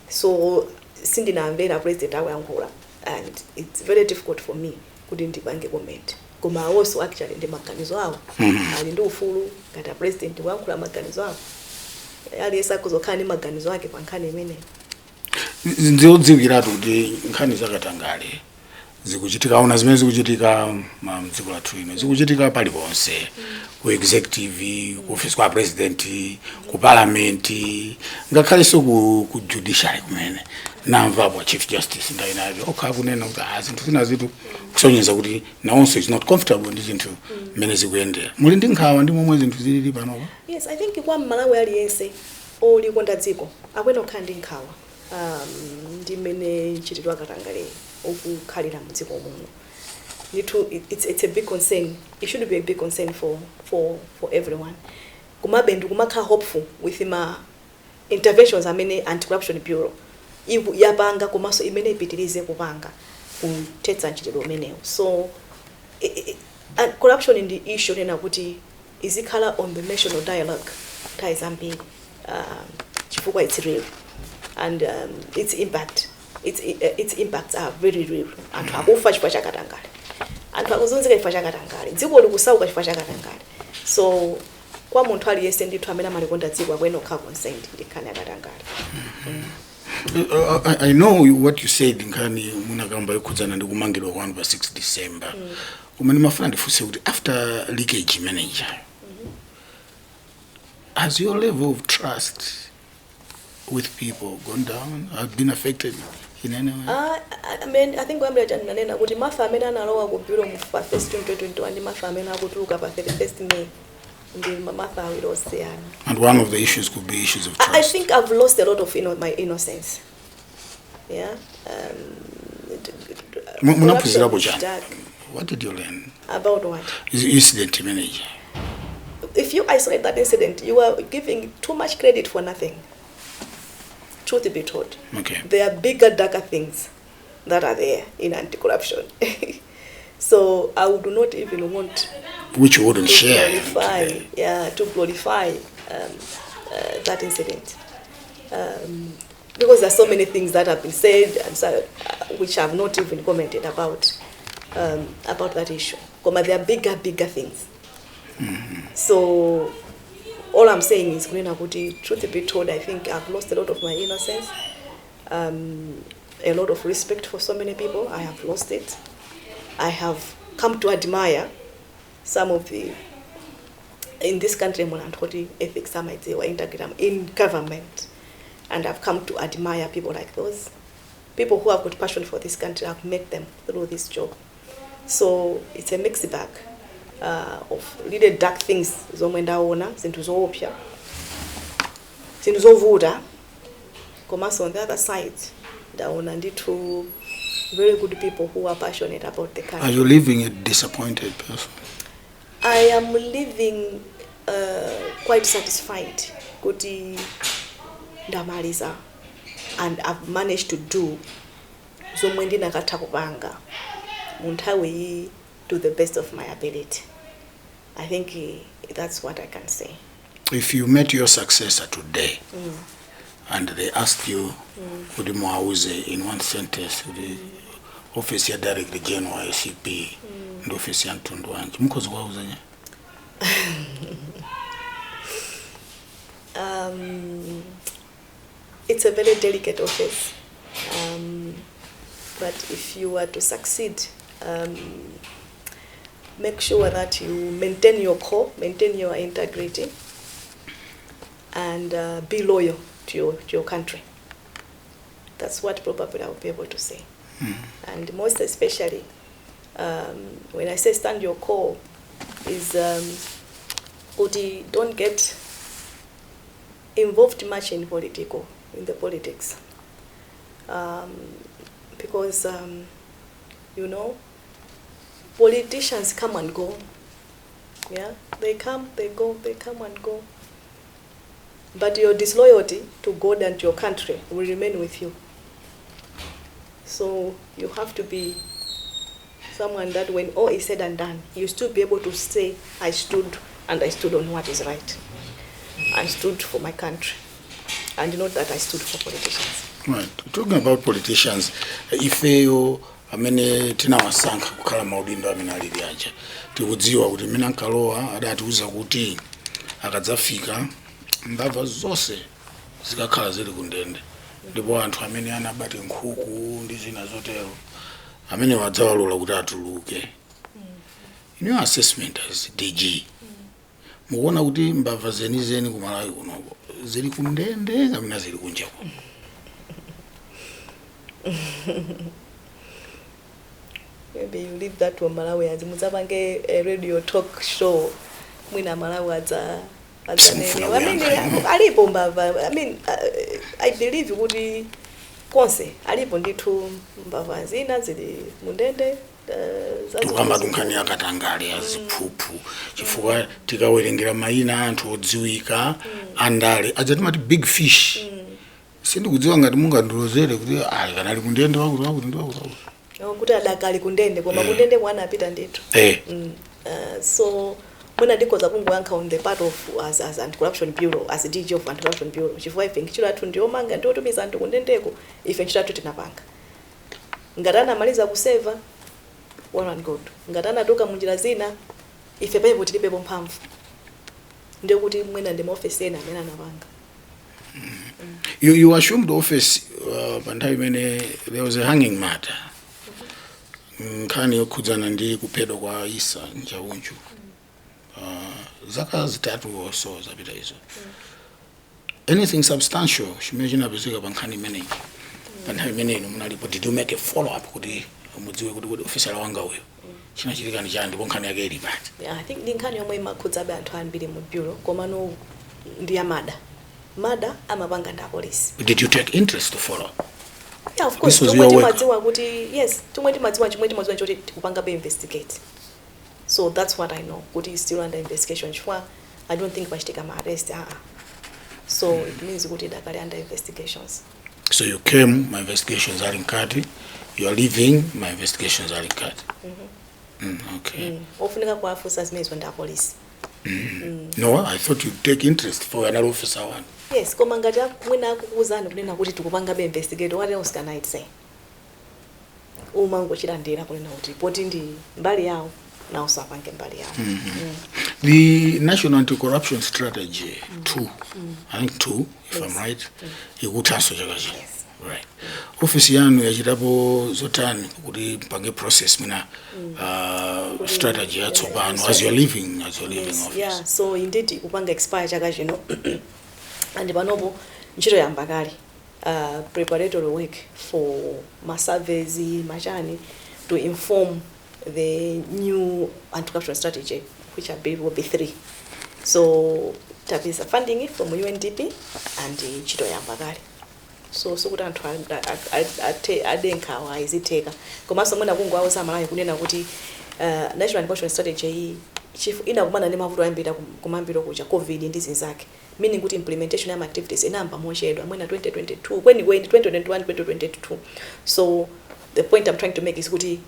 S2: so sindinamvera president akuyankhula and it's very difficult for me kuti ndipange comment koma also actually ndi maganizo awo ali ndi ufulu ngati president kuyankhula maganizo awo aliyesa kuzokhala ndi maganizo ake pa nkhani imene
S1: ndiodziwikiratu kuti nkhani zakatangale zikuchitika ona zimene zikuchitika mdziko lathu ino zikuchitika paliponse ku executive ku office kwa president ku parliament ngakhalenso ku judiciary kumene namvapo chief justice ndayinayo okha kunena kuti zinthu zina zitu kusonyeza kuti nawonso is not comfortable ndi zinthu mmene zikuyendera muli ndi nkhawa ndi momwe zinthu zilili panopa.
S2: Yes, I think kwa Malawi aliyense olikonda dziko akwena kukhala ndi nkhawa ndimene chitidwa katangale okukhalira mdziko muno. It's a big concern. It should be a big concern for everyone. Kumabe ndikumakhala hopeful with my interventions amene anti-corruption bureau yapanga komanso imene ipitirize kupanga kutetsa ntchitidwe umenewo. So corruption in the issue nena kuti izikhala on the national dialogue nthawi zambiri chifukwa it's real and its impacts are very real. Anthu akufa chifukwa cha katangale, anthu akuzunzika chifukwa cha katangale, dziko likusauka chifukwa cha katangale. So kwa munthu aliyense ndithu amene amalikonda dziko akwena kukhala concerned ndi nkhani ya katangale.
S1: I know what you said nkhani munakamba yokhudzana ndi kumangidwa kwanu pa 6 December. Kumene mafuna ndifunse kuti after leakage manager, has your level of trust with people gone down? Have been affected in any way?
S2: I mean, I think wambira jananena kuti mafa amene analowa ku bureau mu 1st 2021 ndi mafa amene akutuluka pa 31st May ndi mafa awiri osiyana.
S1: And one of the issues could be issues of trust.
S2: I think I've lost a lot of my innocence. Yeah.
S1: What did you learn?
S2: About what?
S1: Incident manager.
S2: If you isolate that incident, you are giving too much credit for nothing. Truth be told.
S1: Okay.
S2: There are bigger, darker things that are there in anti-corruption. So I would not even want
S1: which you wouldn't
S2: to
S1: share.
S2: To glorify that incident. Because there are so many things that have been said and so, which I have not even commented about that issue. Because there are bigger things. So all I'm saying is, truth be told, I think I've lost a lot of my innocence, a lot of respect for so many people. I have lost it. I have come to admire some of the, in this country, ethics, I might say, or integrity in government. And I've come to admire people like those. People who have got passion for this country, I've met them through this job. So it's a mixed bag of really dark things. Zomwendaona, zintu zoopya, zintu zovuta. Komaso on the other side, daona nditu very good people who are passionate about the country.
S1: Are you living a disappointed person?
S2: I am living quite satisfied. Kuti ndamaliza, and I've managed to do zomwe ndinakatha kupanga munthawi to the best of my ability. I think that's what I can say. If
S1: you met your successor today and they asked you kuti muauze in one sentence the office ya Director General ICP and office ya Mtundu wanje mukhozi kuauza nya?
S2: It's a very delicate office. but if you are to succeed, make sure that you maintain your core, maintain your integrity, and be loyal to your country. That's what probably I'll be able to say. And most especially, when I say stand your core, is don't get involved much in the politics. Because, you know, politicians come and go. Yeah, they come, they go, they come and go. But your disloyalty to God and your country will remain with you. So you have to be someone that when all is said and done, you still be able to say, I stood on what is right. I stood for my country. And not that I stood for politicians.
S1: Right. Talking about politicians, if you amene tinawasankha kukhala maudindo amene alili aja tikudziwa kuti amene ankalowa adatiuza kuti akadzafika mbava zonse zikakhala zili kundende, ndipo anthu amene anabate nkhuku ndi zina zotero amene wadzawalola kuti atuluke. In your assessment as DG, mukuona kuti mbava zenizeni ku Malawi kuno zili kundende kapena zili kunja?
S2: Maybe you leave that to Malawi as muzabange a radio talk show mwina Malawi alipo mbava. I believe kuti konse alipo ndithu mbava zina zili mundende
S1: tukamba tunkhani yakatangale aziphuphu chifukwa tikawerengera mayina anthu odziwika andale ajatimati big fish. Sindikudziwa ngati mungandilozere kuti kanali kundende wakuti
S2: kuti adakali kundende koma kundende mwana apita ndithu. So mwina ndikoza kungoyankha on the part of as anti-corruption bureau, as DG of anti-corruption bureau, chifukwa ife nchito athu ndiyomanga ndiotumiza anthu kundendeko, ife nchito athu tinapanga. Ngatana amaliza kuseva, well and good. Ngatana atoka munjira zina, ife paipo tilibepo mphamvu. Ndiyo kuti mwina ndi office ena amene anapanga.
S1: You assumed office pandayi imene there was a hanging matter. Nkhani yokhudzana ndi kuphedwa kwa Isa Njaunju. Zaka zitatu or so zapita izo. Anything substantial chimene chinapezeka pa nkhani imeneyi? Pandayi imeneyi munalipo, did you make a follow up kuti mudziwe kuti officer wanga uyo chinachitika ndi chani ndipo nkhani yake ili pati?
S2: Yeah, I think ndi nkhani yomwe imakhudzabe anthu ambiri mu bureau koma no ndi amada amapanga ndi police.
S1: Did you take interest to follow?
S2: Yeah, of course. Timadziwa kuti yes, timadziwa choti tikupanga be investigate. So that's what I know. Kuti is still under investigation. I don't think pachitika ma arrest. So it means kuti dakali under investigations.
S1: So you came, my investigations are in Kati. You are leaving, my investigations are in Kati. Okay.
S2: Ofunika kwa officers zimezwa ndi police.
S1: No, I thought you'd take interest for another officer one.
S2: Yes, koma ngati mwina akukuzana kunena kuti tikupanga be investigate, what else can I say? Umangochilandira kunena kuti poti ndi mbali yawo na usapange mbali yawo.
S1: The National Anti-Corruption Strategy 2, I think 2, if I'm right, ikuthaso chakachi.
S2: Yes.
S1: Right. Office yanu yachitapo zotani kuti pange process mina strategy yatsopano as you're leaving office.
S2: Yeah, so indeed kupanga expire chakachi no. And panopo ntchito yamba kale preparatory work for ma surveys machani to inform the new anti-corruption strategy, which I believe will be 3. So tapisa funding from UNDP and ntchito yamba kale. So kuti anthu adenkawa iziteka komanso mwina kungo awuza Malawi kunena kuti National Anti-Corruption Strategy chief inakumana ndi mavuto ambiri kumambiro kucha COVID ndi zinzake, meaning kuti implementation ya activities inamba mochedwa mwina 2022 kweni 2021 2022. So the point I'm trying to make is kuti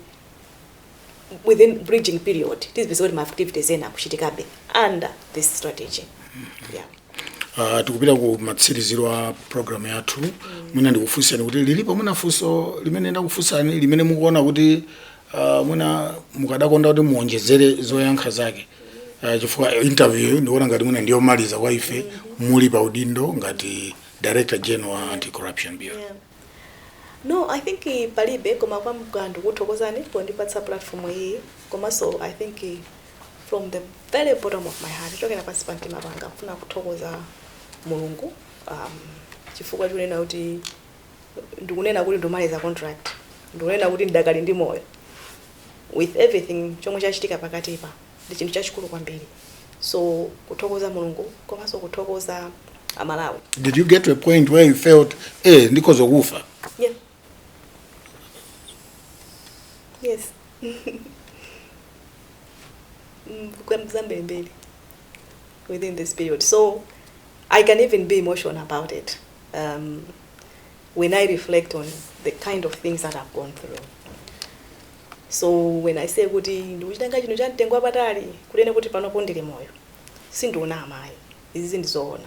S2: within bridging period this is what my activities ena kuchitikabe under this strategy. Yeah.
S1: Tikupita ku matsiriziro a program yathu mwina ndikufunsani kuti lilipo mwina funso limene ndakufunsani limene mukuona kuti mwina mukadakonda kuti muonjezere zoyankha zake chifukwa interview ndiona ngati mwina ndiyo maliza kwa ife muli pa udindo ngati Director General Anti-Corruption Bureau.
S2: No, I think palibe koma kwa mkandu kuthokozani kundipatsa platform iyi. Komanso I think from the very bottom of my heart chokera pansi pa mtima panga mfuna kuthokoza Mulungu chifukwa chonena kuti ndikunena kuti ndomaliza contract, ndikunena kuti ndakali ndi moyo with everything chomwe chachitika pakatipa ndi chinthu chachikulu kwambiri. So kuthokoza Mulungu komanso kuthokoza Malawi.
S1: Did you get to a point where you felt ndikozokufa?
S2: Yeah. Yes. Within this period. So I can even be emotional about it when I reflect on the kind of things that I've gone through. So when I say kuti ndikuchitanga chino chantengo apatali kulene kuti panopo ndili moyo sindiona amayi izi ndizoona.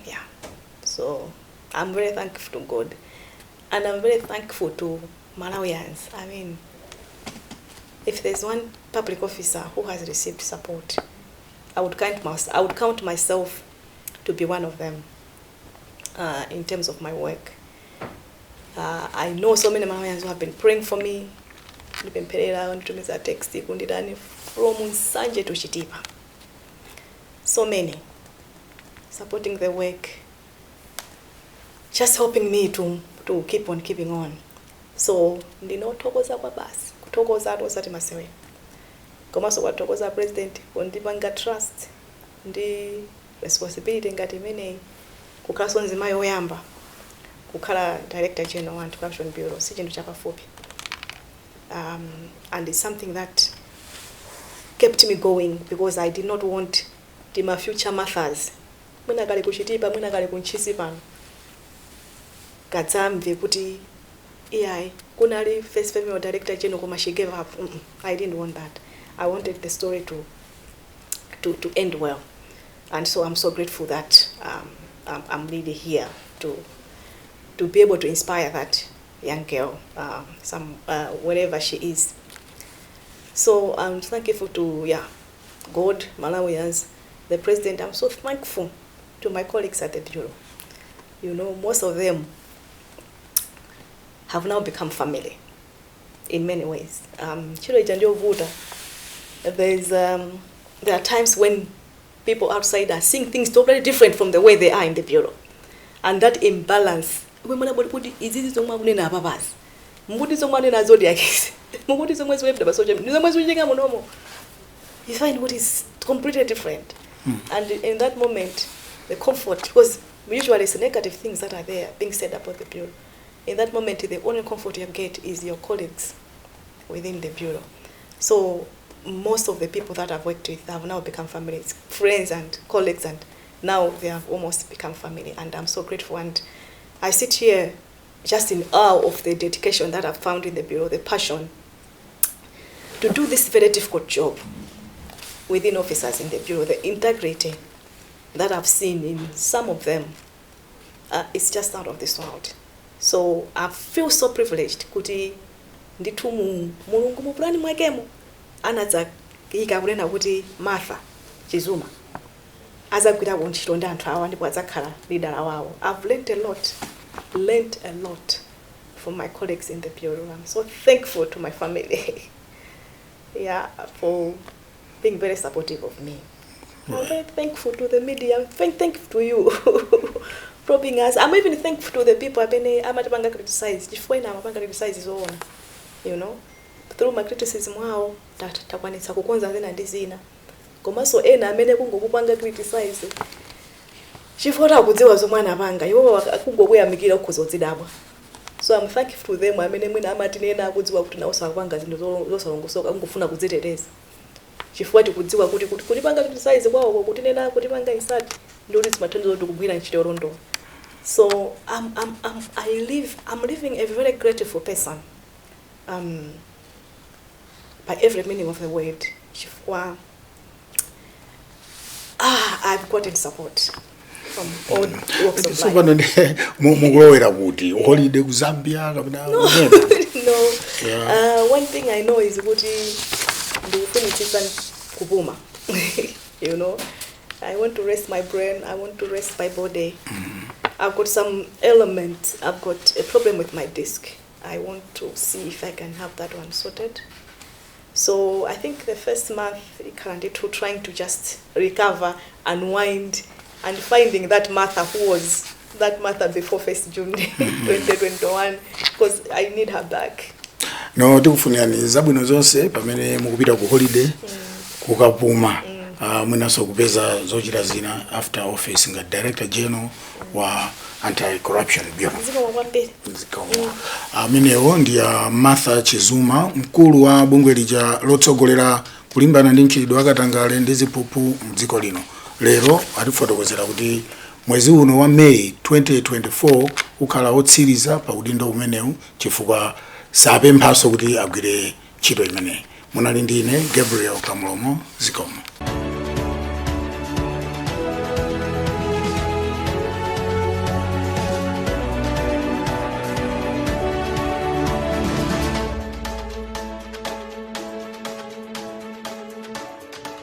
S2: Yeah. So I'm very thankful to God and I'm very thankful to Malawians. I mean, if there's one public officer who has received support, I would count myself to be one of them in terms of my work. I know so many Malawians who have been praying for me. Nipemperera text from Nsanje to Chitipa. So many supporting the work, just helping me to keep on keeping on. So ndinothokoza kwa basi kuthokoza atosati masewe komanso kwathokoza president kundipanga trust ndi responsibility ngati imeneyi kukhala nzima yoyamba kukhala director general wa anti-corruption bureau si chinthu chapafupi. And it's something that kept me going because I did not want my future mothers mwina kali kuchitipa mwina kali kunchisi pano kadzamve kuti iyai kunali first female director general koma she gave up. I didn't want that. I wanted the story to end well, and so I'm so grateful that I'm really here to be able to inspire that young girl, wherever she is. So I'm thankful to God, Malawians, the president. I'm so thankful to my colleagues at the bureau. You know, most of them have now become family in many ways. There are times when people outside are seeing things totally different from the way they are in the bureau, and that imbalance. You find what is completely different. And in that moment, the comfort, because usually it's negative things that are there being said about the bureau. In that moment, the only comfort you get is your colleagues within the bureau. So most of the people that I've worked with have now become families, friends and colleagues, and now they have almost become family. And I'm so grateful. And I sit here just in awe of the dedication that I've found in the bureau, the passion to do this very difficult job within officers in the bureau, the integrity that I've seen in some of them. It's just out of this world. So I feel so privileged kuti ndithu mulungu mupulani mwakemo anadza ika kunena kuti Martha Chizuma azagwira ntchito ndi anthu awa ndipo adzakhala leader wawo. I've learned a lot from my colleagues in the bureau. I'm so thankful to my family for being very supportive of me. Right. I'm very thankful to the media. I'm very thankful to you probing us. I'm even thankful to the people I'm criticize. You know, through my criticism, wow, that takwanitsa kukonza zina ndi zina. Komanso ena amene kungokupanga criticize. Chifukwa kudziwa zomwe anapanga, iwo akungokuyamikira kuzodzidabwa. So I'm thankful to them amene mwina amatinena akudziwa kuti nawo sakupanga zinthu zosalongosoka kungofuna kudziteteza. Chifukwa tikudziwa kuti kulipanga criticize kwawo kutinena kulipanga insert ndoti zimathandiza kuti kugwira ntchito yolondola. So I'm living a very grateful person. By every meaning of the word. Chifukwa I've gotten support from all walks of life.
S1: So holiday ku Zambia
S2: No. One thing I know is kupuma. You know, I want to rest my brain, I want to rest my body. I've got some elements. I've got a problem with my disc. I want to see if I can have that one sorted. So I think the first month, currently trying to just recover, unwind, and finding that Martha who was that Martha before 1st June 2021, because I need her back.
S1: No, tikufuniani zabwino zonse pamene mukupita ku holiday kukapuma mwinaso kupeza zochita zina after office nga Director General wa Anti-Corruption Bureau. Amenewo ndi Martha Chizuma, mkulu wa bungwe lija lotsogolera kulimbana ndi mchitidwe wakatangale ndi ziphuphu mdziko lino. Lero atifotokozera kuti mwezi uno wa May 2024 ukhala wotsiriza pa udindo umenewu chifukwa sapemphanso kuti agwire ntchito imeneyi. Munali ndine Gabriel Kamlomo, zikomo.